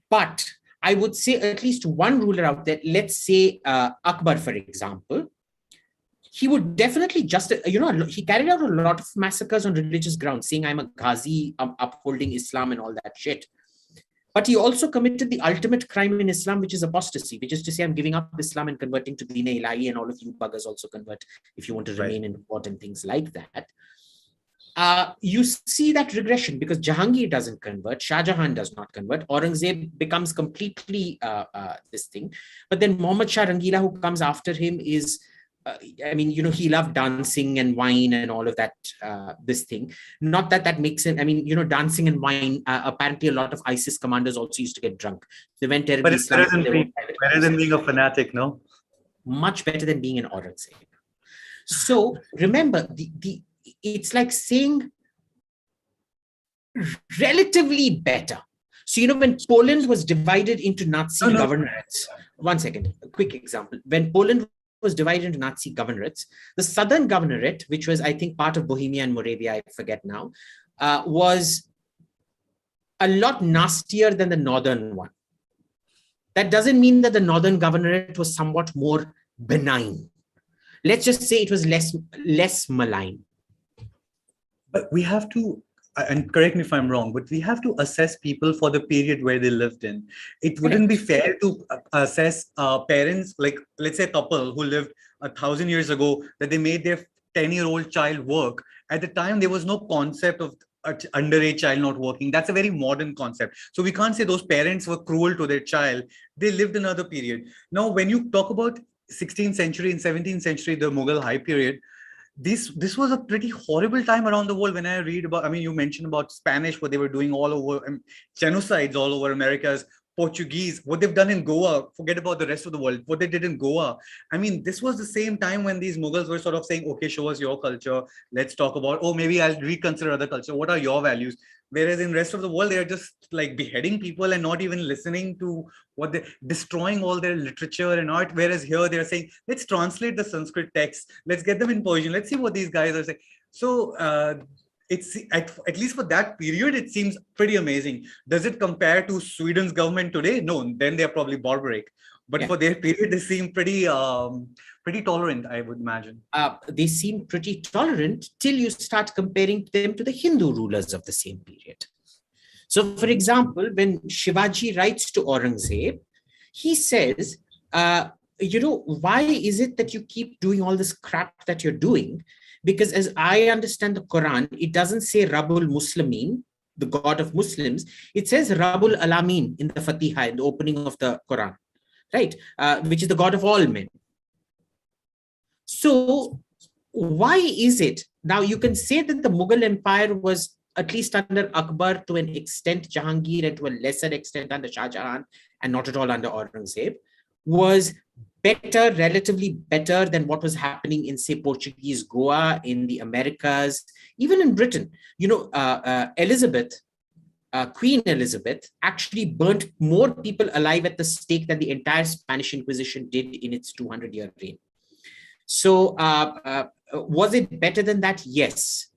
But I would say at least one ruler out there, let's say Akbar, for example, he would definitely he carried out a lot of massacres on religious grounds, saying I'm a Ghazi, I'm upholding Islam and all that shit. But he also committed the ultimate crime in Islam, which is apostasy, which is to say I'm giving up Islam and converting to Deen Ilahi, and all of you buggers also convert if you want to remain in court and things like that. You see that regression because Jahangir doesn't convert, Shah Jahan does not convert, Aurangzeb becomes completely this thing. But then Muhammad Shah Rangila, who comes after him, is I mean, he loved dancing and wine and all of that, this thing. Not that that makes him, I mean, dancing and wine, apparently a lot of ISIS commanders also used to get drunk. They went terribly. But it's better than being a fanatic, no? Much better than being an Aurangzeb. So remember, it's like saying relatively better. So, when Poland was divided into Nazi governorates, one second, a quick example. When Poland was divided into Nazi governorates, the southern governorate, which was, I think, part of Bohemia and Moravia, I forget now, was a lot nastier than the northern one. That doesn't mean that the northern governorate was somewhat more benign. Let's just say it was less malign. But we have to, and correct me if I'm wrong, but we have to assess people for the period where they lived in. It wouldn't be fair to assess parents, like let's say a couple who lived 1,000 years ago, that they made their 10-year-old child work. At the time, there was no concept of an underage child not working. That's a very modern concept. So we can't say those parents were cruel to their child. They lived another period. Now, when you talk about 16th century and 17th century, the Mughal high period, this was a pretty horrible time around the world. When I read about, I mean, you mentioned about Spanish, what they were doing all over, genocides all over Americas, Portuguese, what they've done in Goa, forget about the rest of the world, what they did in Goa. I mean, this was the same time when these Mughals were sort of saying, okay, show us your culture. Let's talk about, oh, maybe I'll reconsider other culture. What are your values? Whereas in the rest of the world, they're just like beheading people and not even listening to what they're destroying all their literature and art. Whereas here they're saying, let's translate the Sanskrit text. Let's get them in Persian. Let's see what these guys are saying. So it's at least for that period, it seems pretty amazing. Does it compare to Sweden's government today? No, then they're probably barbaric. But for their period, they seem pretty tolerant, I would imagine. They seem pretty tolerant till you start comparing them to the Hindu rulers of the same period. So, for example, when Shivaji writes to Aurangzeb, he says, why is it that you keep doing all this crap that you're doing? Because as I understand the Quran, it doesn't say Rabbul Muslimin, the God of Muslims. It says Rabbul Alamin in the Fatiha, in the opening of the Quran, right? Which is the God of all men. So why is it? Now you can say that the Mughal Empire was, at least under Akbar to an extent, Jahangir, and to a lesser extent under Shah Jahan, and not at all under Aurangzeb, was better, relatively better than what was happening in, say, Portuguese Goa, in the Americas, even in Britain. Elizabeth, Queen Elizabeth, actually burnt more people alive at the stake than the entire Spanish Inquisition did in its 200-year reign. So was it better than that? Yes.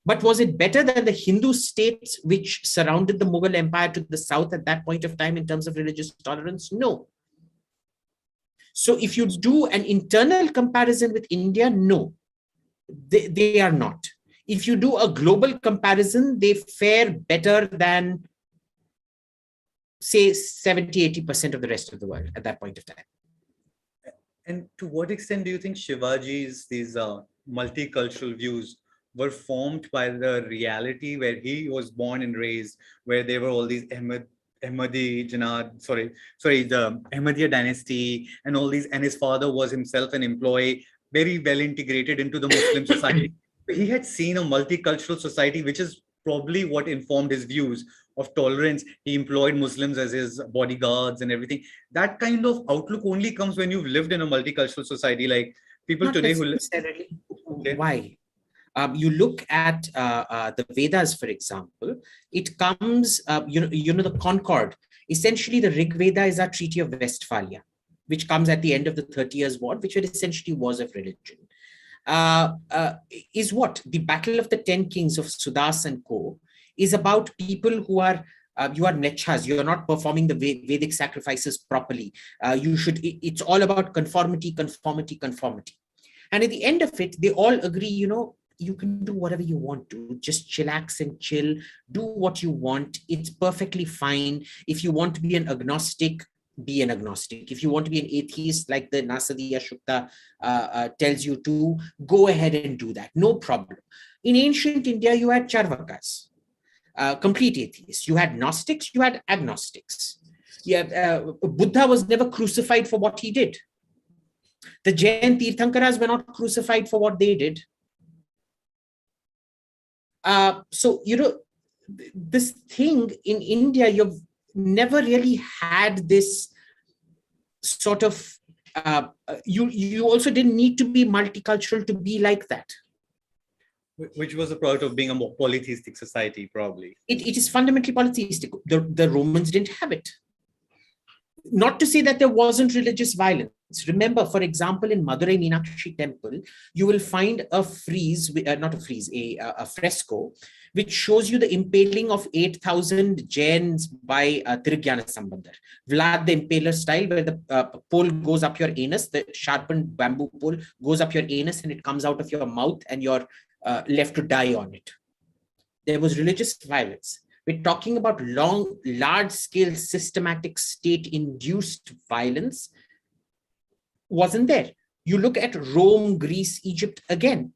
But was it better than the Hindu states which surrounded the Mughal Empire to the south at that point of time in terms of religious tolerance? No. So if you do an internal comparison with India, no, they are not. If you do a global comparison, they fare better than, say, 70-80% of the rest of the world at that point of time. And to what extent do you think Shivaji's these multicultural views were formed by the reality where he was born and raised, where there were all these the Ahmadiyya dynasty and all these, and his father was himself an employee, very well integrated into the Muslim society. He had seen a multicultural society, which is probably what informed his views of tolerance. He employed Muslims as his bodyguards and everything. That kind of outlook only comes when you've lived in a multicultural society, like people Not today who live. Okay. Why? You look at the Vedas, for example, it comes, the Concord. Essentially, the Rig Veda is our Treaty of Westphalia, which comes at the end of the 30 Years' War, which were essentially wars of religion. Is what? The Battle of the 10 Kings of Sudas and Co. is about people who are, you are nechas, you are not performing the Vedic sacrifices properly. It's all about conformity. And at the end of it, they all agree, you can do whatever you want to, just chillax and chill, do what you want. It's perfectly fine. If you want to be an agnostic, be an agnostic. If you want to be an atheist, like the Nasadiya Shukta tells you to, go ahead and do that. No problem. In ancient India, you had Charvakas, complete atheists. You had Gnostics, you had agnostics. Buddha was never crucified for what he did. The Jain Tirthankaras were not crucified for what they did. So, this thing in India, you've never really had this sort of, you also didn't need to be multicultural to be like that. Which was a product of being a more polytheistic society, probably. It is fundamentally polytheistic. The Romans didn't have it. Not to say that there wasn't religious violence. Remember, for example, in Madurai Meenakshi temple, you will find a frieze, not a frieze, a fresco, which shows you the impaling of 8,000 Jains by Tirigyana Sambandar. Vlad the Impaler style, where the pole goes up your anus, the sharpened bamboo pole goes up your anus and it comes out of your mouth and you're left to die on it. There was religious violence. We're talking about large-scale, systematic, state-induced violence. Wasn't there? You look at Rome, Greece, Egypt again.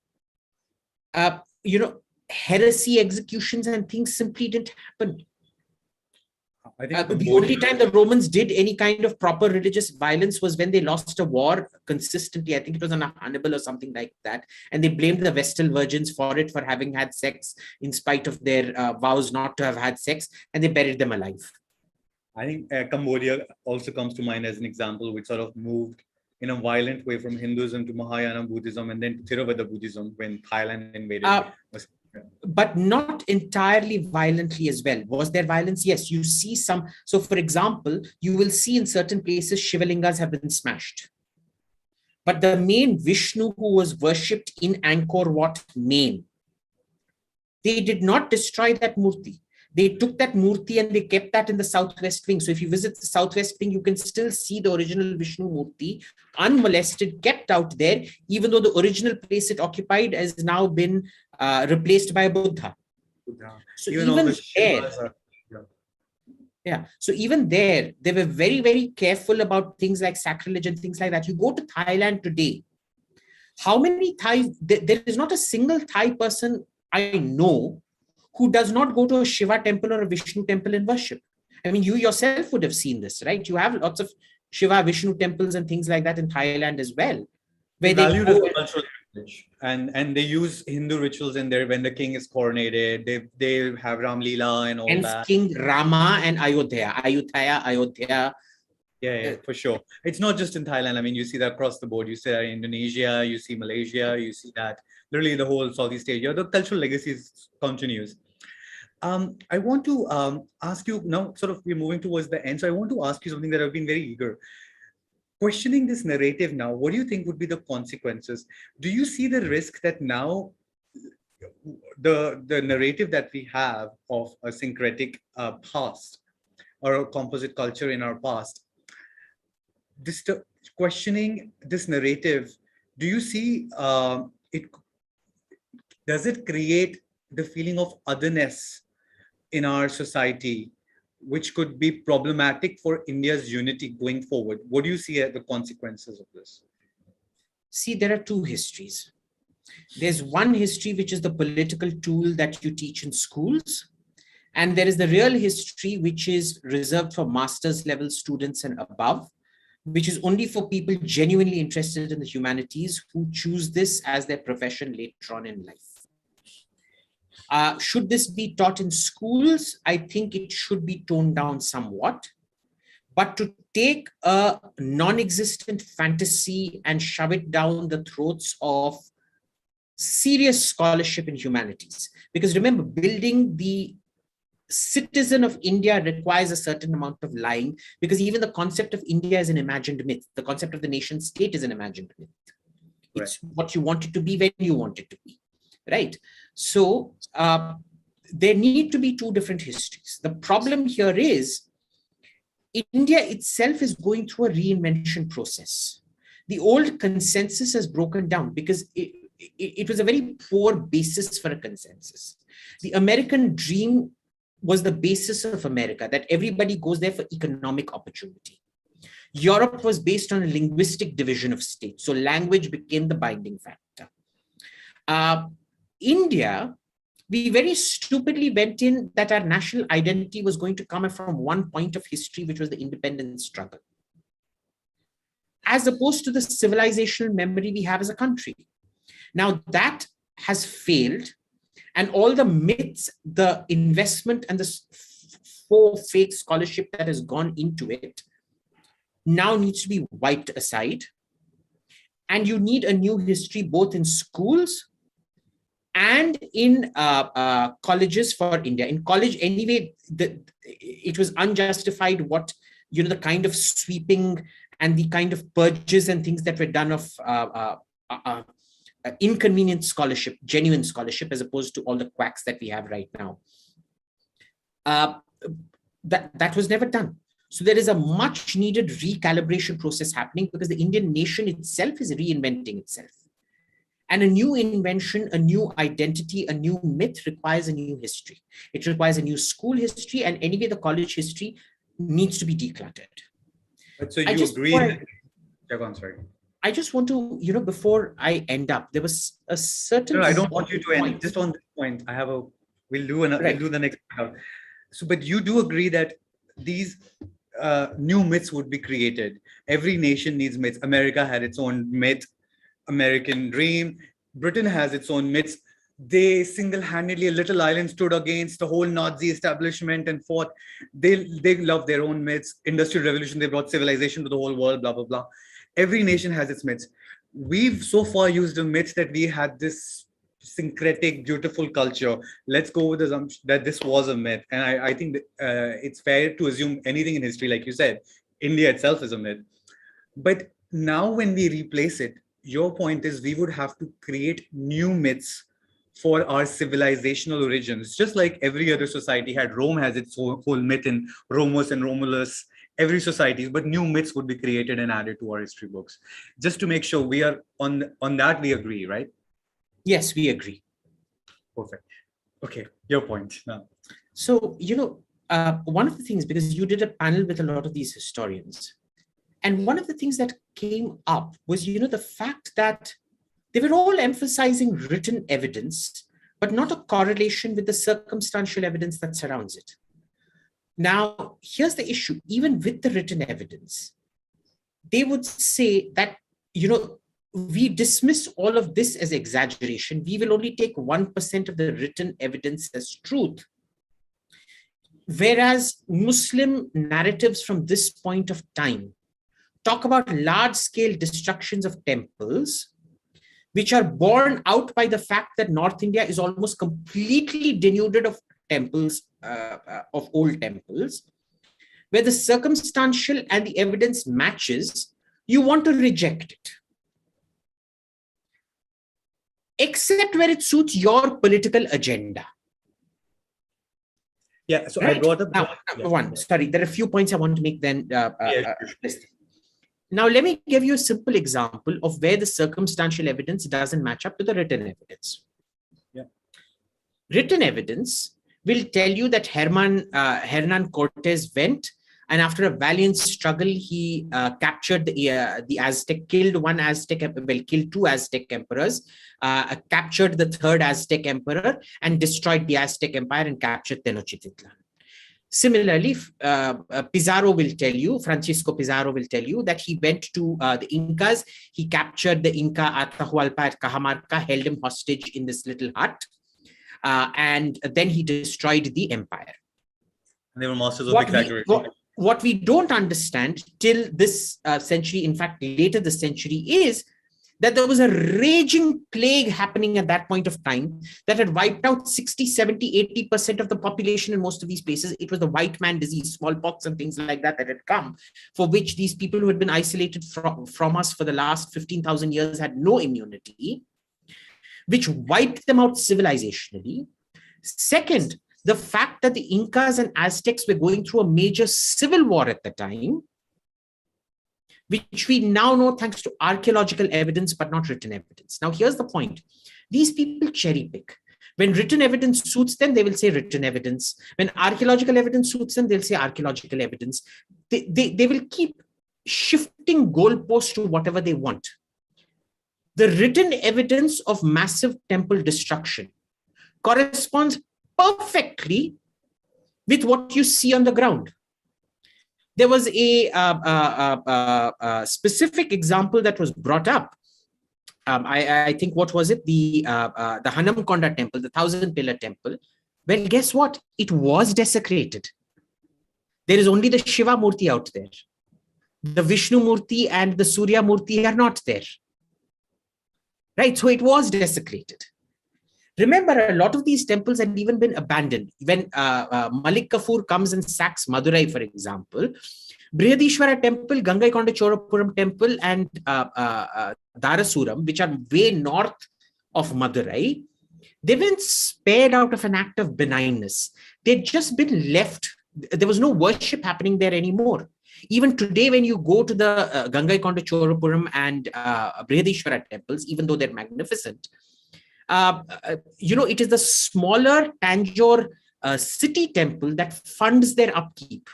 Heresy executions and things simply didn't happen. I think the only time the Romans did any kind of proper religious violence was when they lost a war consistently. I think it was on Hannibal or something like that. And they blamed the Vestal virgins for it, for having had sex in spite of their vows not to have had sex. And they buried them alive. I think Cambodia also comes to mind as an example, which sort of moved in a violent way from Hinduism to Mahayana Buddhism and then to Theravada Buddhism when Thailand invaded. But not entirely violently as well. Was there violence? Yes, you see some. So, for example, you will see in certain places Shivalingas have been smashed. But the main Vishnu who was worshipped in Angkor Wat, Maine, they did not destroy that murti. They took that murti and they kept that in the southwest wing. So if you visit the southwest wing, you can still see the original Vishnu murti unmolested, kept out there, even though the original place it occupied has now been replaced by a Buddha. So even there, so even there, they were very, very careful about things like sacrilege and things like that. You go to Thailand today, how many Thais, there is not a single Thai person I know who does not go to a Shiva temple or a Vishnu temple and worship. I mean, you yourself would have seen this, right? You have lots of Shiva, Vishnu temples and things like that in Thailand as well. Where they value the cultural heritage, and they use Hindu rituals in there when the king is coronated. They have Ram Leela and all and that. King Rama and Ayodhya. Yeah, for sure. It's not just in Thailand. I mean, you see that across the board. You see that in Indonesia, you see Malaysia, you see that literally the whole Southeast Asia. The cultural legacy continues. I want to ask you now, sort of we're moving towards the end. So I want to ask you something that I've been very eager. Questioning this narrative now, what do you think would be the consequences? Do you see the risk that now the narrative that we have of a syncretic past or a composite culture in our past, questioning this narrative, do you see does it create the feeling of otherness in our society, which could be problematic for India's unity going forward? What do you see as the consequences of this? See, there are two histories. There's one history, which is the political tool that you teach in schools. And there is the real history, which is reserved for master's level students and above, which is only for people genuinely interested in the humanities who choose this as their profession later on in life. Should this be taught in schools? I think it should be toned down somewhat. But to take a non-existent fantasy and shove it down the throats of serious scholarship in humanities. Because remember, building the citizen of India requires a certain amount of lying, because even the concept of India is an imagined myth. The concept of the nation state is an imagined myth. It's what you want it to be when you want it to be, right? So there need to be two different histories. The problem here is India itself is going through a reinvention process. The old consensus has broken down because it was a very poor basis for a consensus. The American dream was the basis of America, that everybody goes there for economic opportunity. Europe was based on a linguistic division of states. So language became the binding factor. India, we very stupidly went in that our national identity was going to come from one point of history, which was the independence struggle. as opposed to the civilizational memory we have as a country. Now that has failed, and all the myths, the investment, and the faux fake scholarship that has gone into it now needs to be wiped aside. And you need a new history both in schools and in colleges for India. In college, anyway, it was unjustified what, the kind of sweeping and the kind of purges and things that were done of inconvenient scholarship, genuine scholarship, as opposed to all the quacks that we have right now. That was never done. So there is a much needed recalibration process happening, because the Indian nation itself is reinventing itself. And a new invention, a new identity, a new myth requires a new history. It requires a new school history, and anyway, the college history needs to be decluttered. But so you agree? I'm sorry. I just want to, before I end up, there was a certain. No, I don't want you to end. Just on this point, we'll do the next part. So, but you do agree that these new myths would be created. Every nation needs myths. America had its own myth, American dream. Britain has its own myths. They single-handedly, a little island stood against the whole Nazi establishment and fought. They love their own myths. Industrial Revolution, they brought civilization to the whole world, blah, blah, blah. Every nation has its myths. We've so far used the myths that we had this syncretic, beautiful culture. Let's go with the assumption that this was a myth. And I think that, it's fair to assume anything in history, like you said, India itself is a myth. But now when we replace it, your point is we would have to create new myths for our civilizational origins. Just like every other society had, Rome has its whole myth in Romulus and Romulus, every society, but new myths would be created and added to our history books. Just to make sure we are on that, we agree, right? Yes, we agree. Perfect. Okay, your point now. So, one of the things, because you did a panel with a lot of these historians, and one of the things that came up was, the fact that they were all emphasizing written evidence, but not a correlation with the circumstantial evidence that surrounds it. Now, here's the issue. Even with the written evidence, they would say that, we dismiss all of this as exaggeration. We will only take 1% of the written evidence as truth. Whereas Muslim narratives from this point of time talk about large-scale destructions of temples, which are borne out by the fact that North India is almost completely denuded of temples, of old temples, where the circumstantial and the evidence matches, you want to reject it. Except where it suits your political agenda. Yeah, so right. I brought up... There are a few points I want to make then. Now, let me give you a simple example of where the circumstantial evidence doesn't match up to the written evidence. Yeah. Written evidence will tell you that Hernan Cortes went, and after a valiant struggle, he captured the Aztec, killed two Aztec emperors, captured the third Aztec emperor, and destroyed the Aztec empire and captured Tenochtitlan. Similarly, Francisco Pizarro will tell you that he went to the Incas, he captured the Inca Atahualpa at Cajamarca, held him hostage in this little hut, and then he destroyed the empire. And they were masters of exaggeration. What we don't understand till this century, in fact, later this century, is that there was a raging plague happening at that point of time that had wiped out 60, 70, 80% of the population in most of these places. It was the white man disease, smallpox and things like that had come, for which these people who had been isolated from us for the last 15,000 years had no immunity, which wiped them out civilizationally. Second, the fact that the Incas and Aztecs were going through a major civil war at the time, which we now know thanks to archaeological evidence, but not written evidence. Now, here's the point. These people cherry pick. When written evidence suits them, they will say written evidence. When archaeological evidence suits them, they'll say archaeological evidence. They will keep shifting goalposts to whatever they want. The written evidence of massive temple destruction corresponds perfectly with what you see on the ground. There was a specific example that was brought up. I think, what was it? The Hanamkonda temple, the 1,000-pillar temple. Well, guess what? It was desecrated. There is only the Shiva Murti out there. The Vishnu Murti and the Surya Murti are not there. Right? So it was desecrated. Remember, a lot of these temples had even been abandoned. When Malik Kafur comes and sacks Madurai, for example, Brihadishwara temple, Ganga-Ikonda Chorapuram temple, and Darasuram, which are way north of Madurai, they've been spared out of an act of benignness. They'd just been left. There was no worship happening there anymore. Even today, when you go to the Ganga-Ikonda Chorapuram and Brihadishwara temples, even though they're magnificent, it is the smaller Tanjore city temple that funds their upkeep.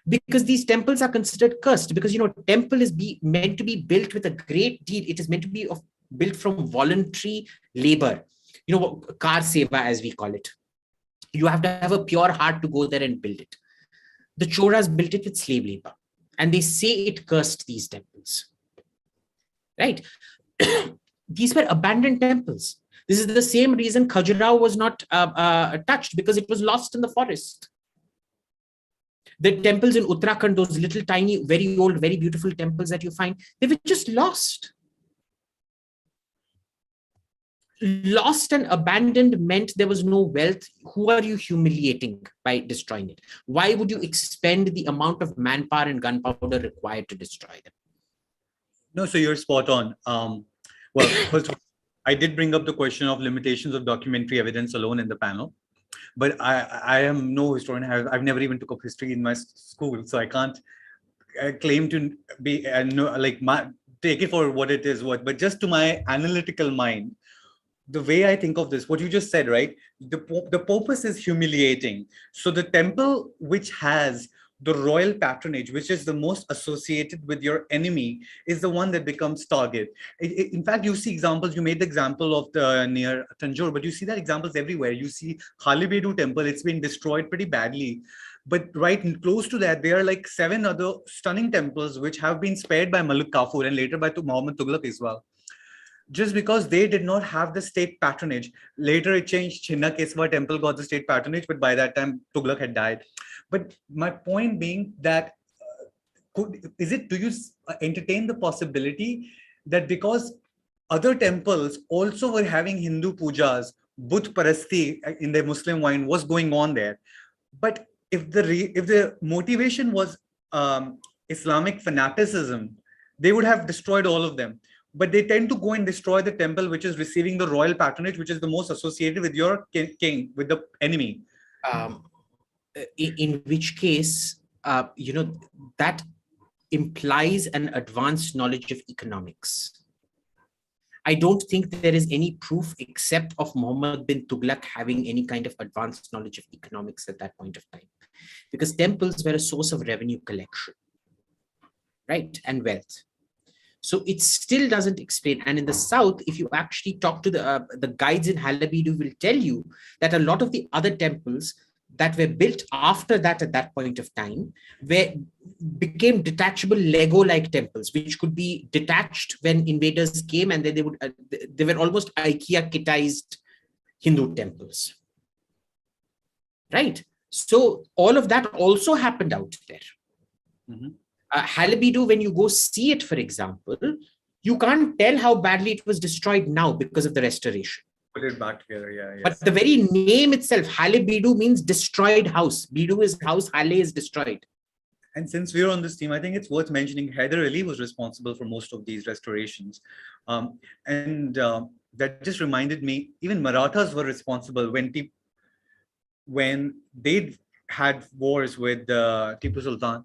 Because these temples are considered cursed, because, temple is meant to be built with a great deal. It is meant to be built from voluntary labor, kar seva, as we call it. You have to have a pure heart to go there and build it. The Choras built it with slave labor, and they say it cursed these temples. Right? These were abandoned temples. This is the same reason Khajuraho was not touched, because it was lost in the forest. The temples in Uttarakhand, those little tiny, very old, very beautiful temples that you find, they were just lost. Lost and abandoned meant there was no wealth. Who are you humiliating by destroying it? Why would you expend the amount of manpower and gunpowder required to destroy them? No, so you're spot on. Well, first of all, I did bring up the question of limitations of documentary evidence alone in the panel, but I am no historian. I've never even took up history in my school, so I can't claim to be take it for what it is. But just to my analytical mind, the way I think of this, what you just said, right? The purpose is humiliating. So the temple which has the royal patronage, which is the most associated with your enemy, is the one that becomes target. In fact, you see examples. You made the example of the near Tanjore, but you see that examples everywhere. You see Halebedu temple; it's been destroyed pretty badly. But right close to that, there are like 7 other stunning temples which have been spared by Malik Kafur and later by Muhammad Tughlaq as well, just because they did not have the state patronage. Later it changed. Chinna Keswa temple got the state patronage, but by that time Tughlaq had died. But my point being that, do you entertain the possibility that because other temples also were having Hindu pujas, Buddh parasti in the Muslim wine was going on there, but if the motivation was Islamic fanaticism, they would have destroyed all of them. But they tend to go and destroy the temple which is receiving the royal patronage, which is the most associated with your king, with the enemy. In which case, that implies an advanced knowledge of economics. I don't think there is any proof except of Muhammad bin Tughlaq having any kind of advanced knowledge of economics at that point of time, because temples were a source of revenue collection, right, and wealth. So it still doesn't explain. And in the South, if you actually talk to the guides in Halebedu, will tell you that a lot of the other temples that were built after that at that point of time became detachable Lego-like temples, which could be detached when invaders came, and then they were almost IKEA-kitized Hindu temples, right? So all of that also happened out there. Mm-hmm. Halebedu, when you go see it, for example, you can't tell how badly it was destroyed now because of the restoration. Put it back together, yeah. Yes. But the very name itself, Halebedu, means destroyed house. Bedu is house, Hale is destroyed. And since we're on this theme, I think it's worth mentioning Hyder Ali was responsible for most of these restorations. That just reminded me, even Marathas were responsible when they had wars with Tipu Sultan.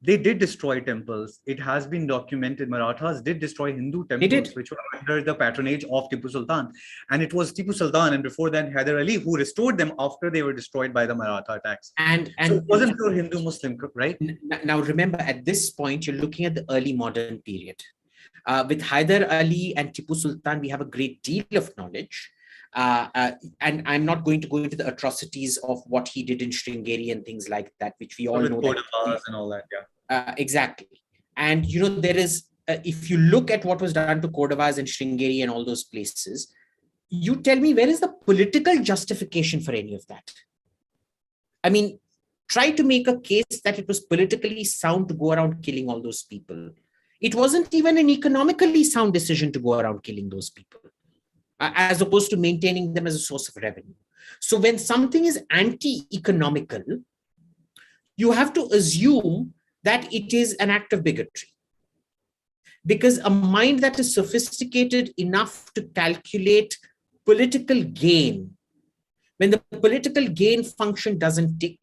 They did destroy temples. It has been documented. Marathas did destroy Hindu temples, which were under the patronage of Tipu Sultan. And it was Tipu Sultan, and before that, Hyder Ali, who restored them after they were destroyed by the Maratha attacks. And so it wasn't pure Hindu-Muslim, right? Now, remember, at this point, you're looking at the early modern period. With Hyder Ali and Tipu Sultan, we have a great deal of knowledge. And I'm not going to go into the atrocities of what he did in Sringeri and things like that, which we all know. Cordovas and all that, yeah. Exactly. And, you know, there is, if you look at what was done to Cordovas and Sringeri and all those places, you tell me, where is the political justification for any of that? I mean, try to make a case that it was politically sound to go around killing all those people. It wasn't even an economically sound decision to go around killing those people, as opposed to maintaining them as a source of revenue. So when something is anti-economical, you have to assume that it is an act of bigotry. Because a mind that is sophisticated enough to calculate political gain, when the political gain function doesn't tick,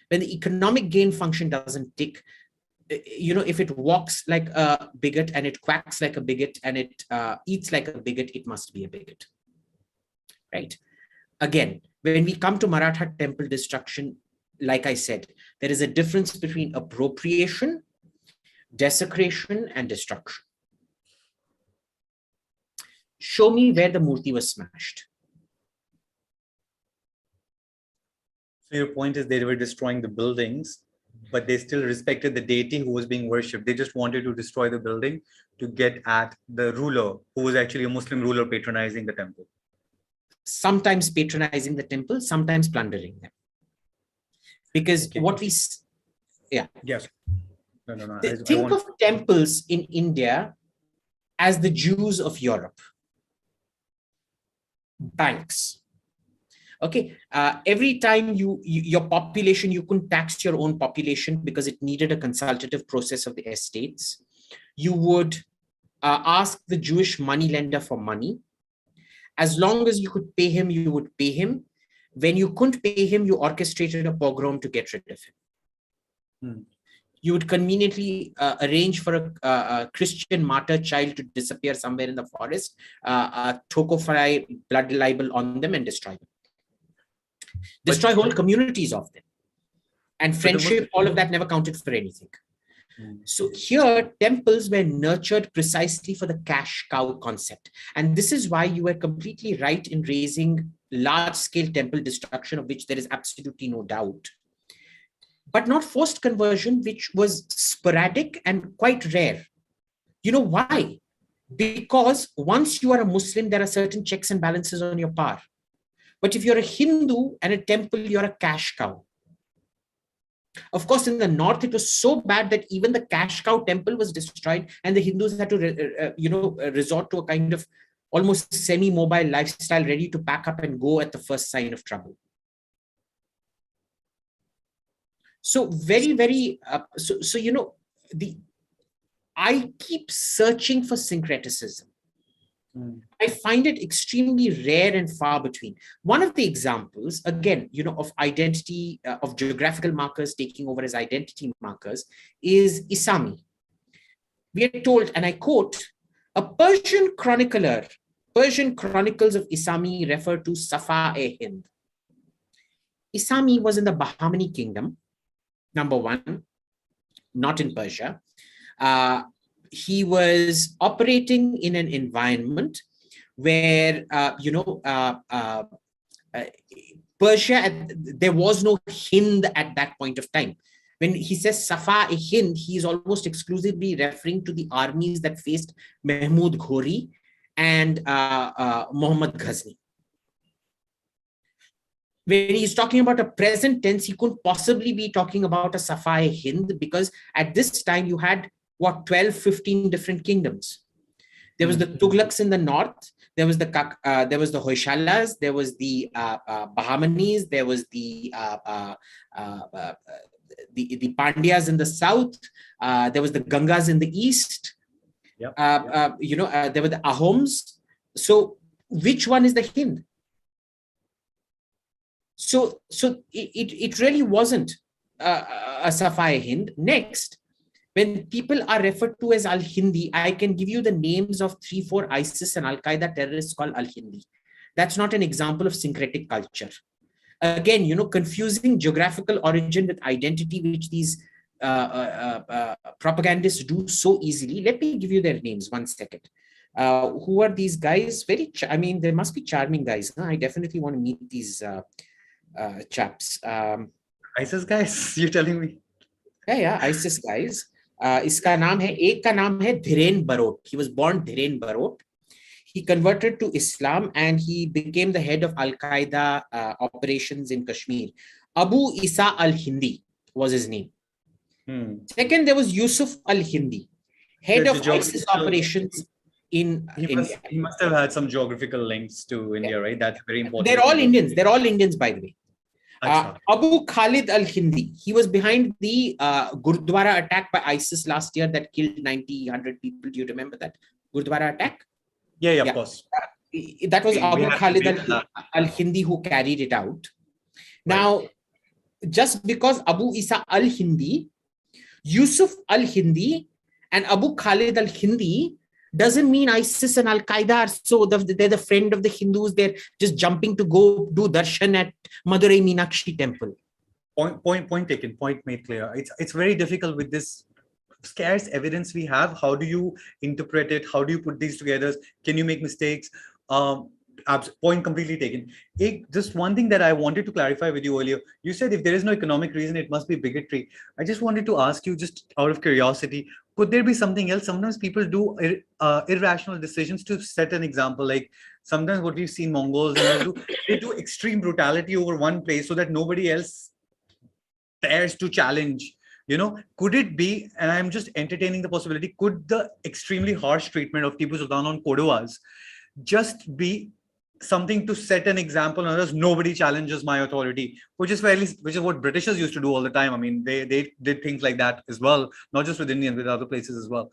when the economic gain function doesn't tick, you know, if it walks like a bigot and it quacks like a bigot and it eats like a bigot, it must be a bigot, right? Again, when we come to Maratha temple destruction, like I said, there is a difference between appropriation, desecration, and destruction. Show me where the murti was smashed. So your point is they were destroying the buildings, but they still respected the deity who was being worshipped. They just wanted to destroy the building to get at the ruler, who was actually a Muslim ruler patronizing the temple. Sometimes patronizing the temple, sometimes plundering them. Because Okay. what we, yeah. Yes. No. Think of temples in India as the Jews of Europe. Banks. Okay, every time your population, you couldn't tax your own population because it needed a consultative process of the estates. You would ask the Jewish money lender for money. As long as you could pay him, you would pay him. When you couldn't pay him, you orchestrated a pogrom to get rid of him. You would conveniently arrange for a Christian martyr child to disappear somewhere in the forest, tocofy blood libel on them and destroy them. Destroy whole communities of them. And friendship, all of that never counted for anything. So here, temples were nurtured precisely for the cash cow concept. And this is why you were completely right in raising large-scale temple destruction, of which there is absolutely no doubt. But not forced conversion, which was sporadic and quite rare. You know why? Because once you are a Muslim, there are certain checks and balances on your power. But if you're a Hindu and a temple, you're a cash cow. Of course, in the north, it was so bad that even the cash cow temple was destroyed, and the Hindus had to, resort to a kind of almost semi-mobile lifestyle, ready to pack up and go at the first sign of trouble. So very, very, I keep searching for syncreticism. I find it extremely rare and far between. One of the examples, again, of identity, of geographical markers taking over as identity markers is Isami. We are told, and I quote, a Persian chronicler, Persian chronicles of Isami refer to Safa-e-Hind. Isami was in the Bahmani kingdom, number one, not in Persia. He was operating in an environment where, Persia, there was no Hind at that point of time. When he says Safa-e-Hind, he is almost exclusively referring to the armies that faced Mahmud Ghori and Muhammad Ghazni. When he's talking about a present tense, he couldn't possibly be talking about a Safa-e-Hind, because at this time you had, 12, 15 different kingdoms. There was the Tughlaqs in the north, there was the Hoysalas, there was the Bahamanis, there was the Pandyas in the south, there was the Gangas in the east, there were the Ahoms. So which one is the Hind? So it really wasn't a Safa-e-Hind. Next, when people are referred to as Al-Hindi, I can give you the names of 3-4 ISIS and Al-Qaeda terrorists called Al-Hindi. That's not an example of syncretic culture. Again, confusing geographical origin with identity, which these propagandists do so easily. Let me give you their names, 1 second. Who are these guys? I mean, they must be charming guys. Huh? I definitely want to meet these chaps. ISIS guys, you're telling me? Yeah, ISIS guys. इसका नाम है, एक का नाम है Dhiren Barot. He was born Dhiren Barot. He converted to Islam and he became the head of Al-Qaeda operations in Kashmir. Abu Isa al-Hindi was his name. Second, there was Yusuf al-Hindi, head of ISIS operations in India. He must have had some geographical links to India, right? That's very important. They're all Indians. They're all Indians, by the way. Abu Khalid al-Hindi, he was behind the Gurdwara attack by ISIS last year that killed 100 people. Do you remember that Gurdwara attack? Yeah, of course. That was Abu Khalid al-Hindi who carried it out. Now, just because Abu Isa al-Hindi, Yusuf al-Hindi, and Abu Khalid al-Hindi doesn't mean ISIS and Al-Qaeda are they're the friend of the Hindus. They're just jumping to go do darshan at Madurai Meenakshi temple. Point taken, point made clear. It's very difficult with this scarce evidence we have. How do you interpret it? How do you put these together? Can you make mistakes? Point completely taken. Just one thing that I wanted to clarify with you earlier. You said if there is no economic reason, it must be bigotry. I just wanted to ask you, just out of curiosity, could there be something else? Sometimes people do irrational decisions to set an example. Like sometimes what we've seen Mongols do, they do extreme brutality over one place so that nobody else dares to challenge. You know, could it be, and I'm just entertaining the possibility, could the extremely harsh treatment of Tipu Sultan on Kodwas just be something to set an example and others? Nobody challenges my authority, which is what Britishers used to do all the time. I mean, they did things like that as well, not just with Indians, with other places as well.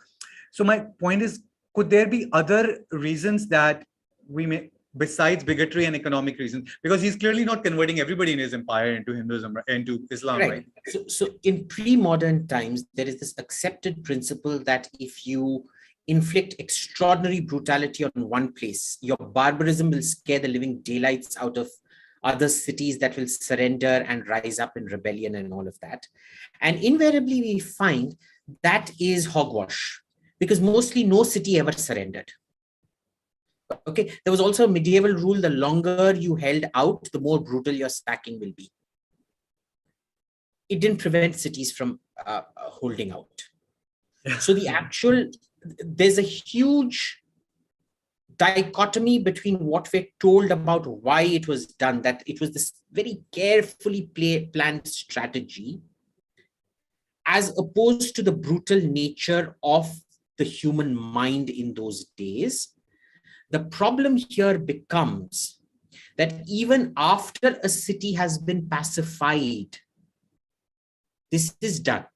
So my point is, could there be other reasons that we may, besides bigotry and economic reasons? Because he's clearly not converting everybody in his empire into Hinduism, into Islam, right? So in pre-modern times, there is this accepted principle that if you inflict extraordinary brutality on one place, your barbarism will scare the living daylights out of other cities that will surrender and rise up in rebellion and all of that. And invariably we find that is hogwash, because mostly no city ever surrendered. Okay, there was also a medieval rule: the longer you held out, the more brutal your sacking will be. It didn't prevent cities from holding out. So there's a huge dichotomy between what we're told about why it was done, that it was this very carefully planned strategy, as opposed to the brutal nature of the human mind in those days. The problem here becomes that even after a city has been pacified, this is done.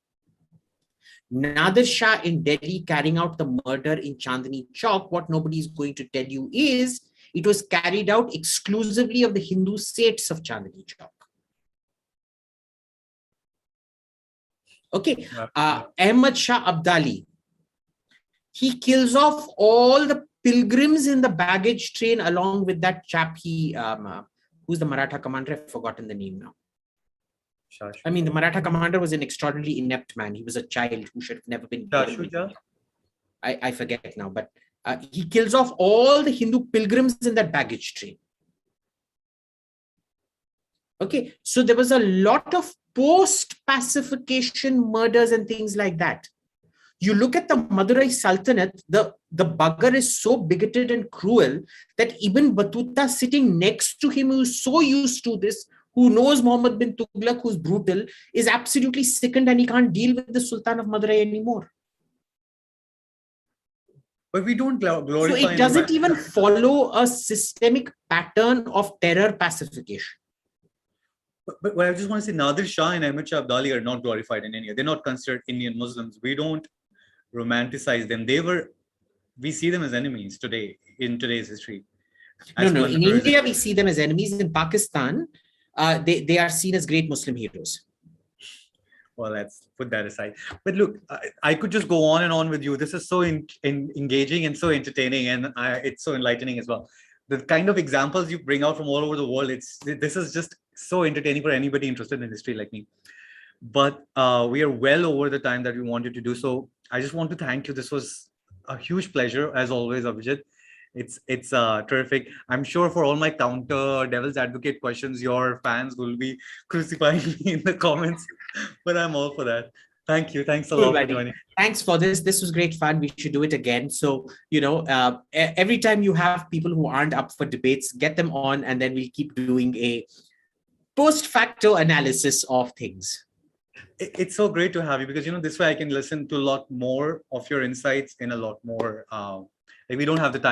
Nadir Shah in Delhi carrying out the murder in Chandni Chowk, what nobody is going to tell you is it was carried out exclusively of the Hindu Seths of Chandni Chowk. Okay, Ahmad Shah Abdali, he kills off all the pilgrims in the baggage train along with that chap, who's the Maratha commander? I've forgotten the name now. I mean, the Maratha commander was an extraordinarily inept man. He was a child who should have never been killed. I forget now, but he kills off all the Hindu pilgrims in that baggage train. Okay, so there was a lot of post-pacification murders and things like that. You look at the Madurai Sultanate, the bugger is so bigoted and cruel that Ibn Battuta sitting next to him, who is so used to this, who knows Muhammad bin Tughlaq, who's brutal, is absolutely sickened and he can't deal with the Sultan of Madurai anymore. But we don't glorify. So it doesn't even follow a systemic pattern of terror pacification. But what I just want to say, Nadir Shah and Ahmad Shah Abdali are not glorified in India. They're not considered Indian Muslims. We don't romanticize them. We see them as enemies today, in today's history. No, in India, we see them as enemies. In Pakistan, they are seen as great Muslim heroes. Well, let's put that aside. But look, I could just go on and on with you. This is so engaging and so entertaining, and it's so enlightening as well. The kind of examples you bring out from all over the world, this is just so entertaining for anybody interested in history like me. But we are well over the time that we wanted to do. So I just want to thank you. This was a huge pleasure as always, Abhijit. It's terrific. I'm sure for all my counter devil's advocate questions, your fans will be crucifying me in the comments, but I'm all for that. Thank you. Thanks a Cool, lot for buddy. joining. Thanks for this. This was great fun. We should do it again. So, every time you have people who aren't up for debates, get them on, and then we'll keep doing a post-facto analysis of things. It's so great to have you because, this way I can listen to a lot more of your insights in a lot more, like we don't have the time.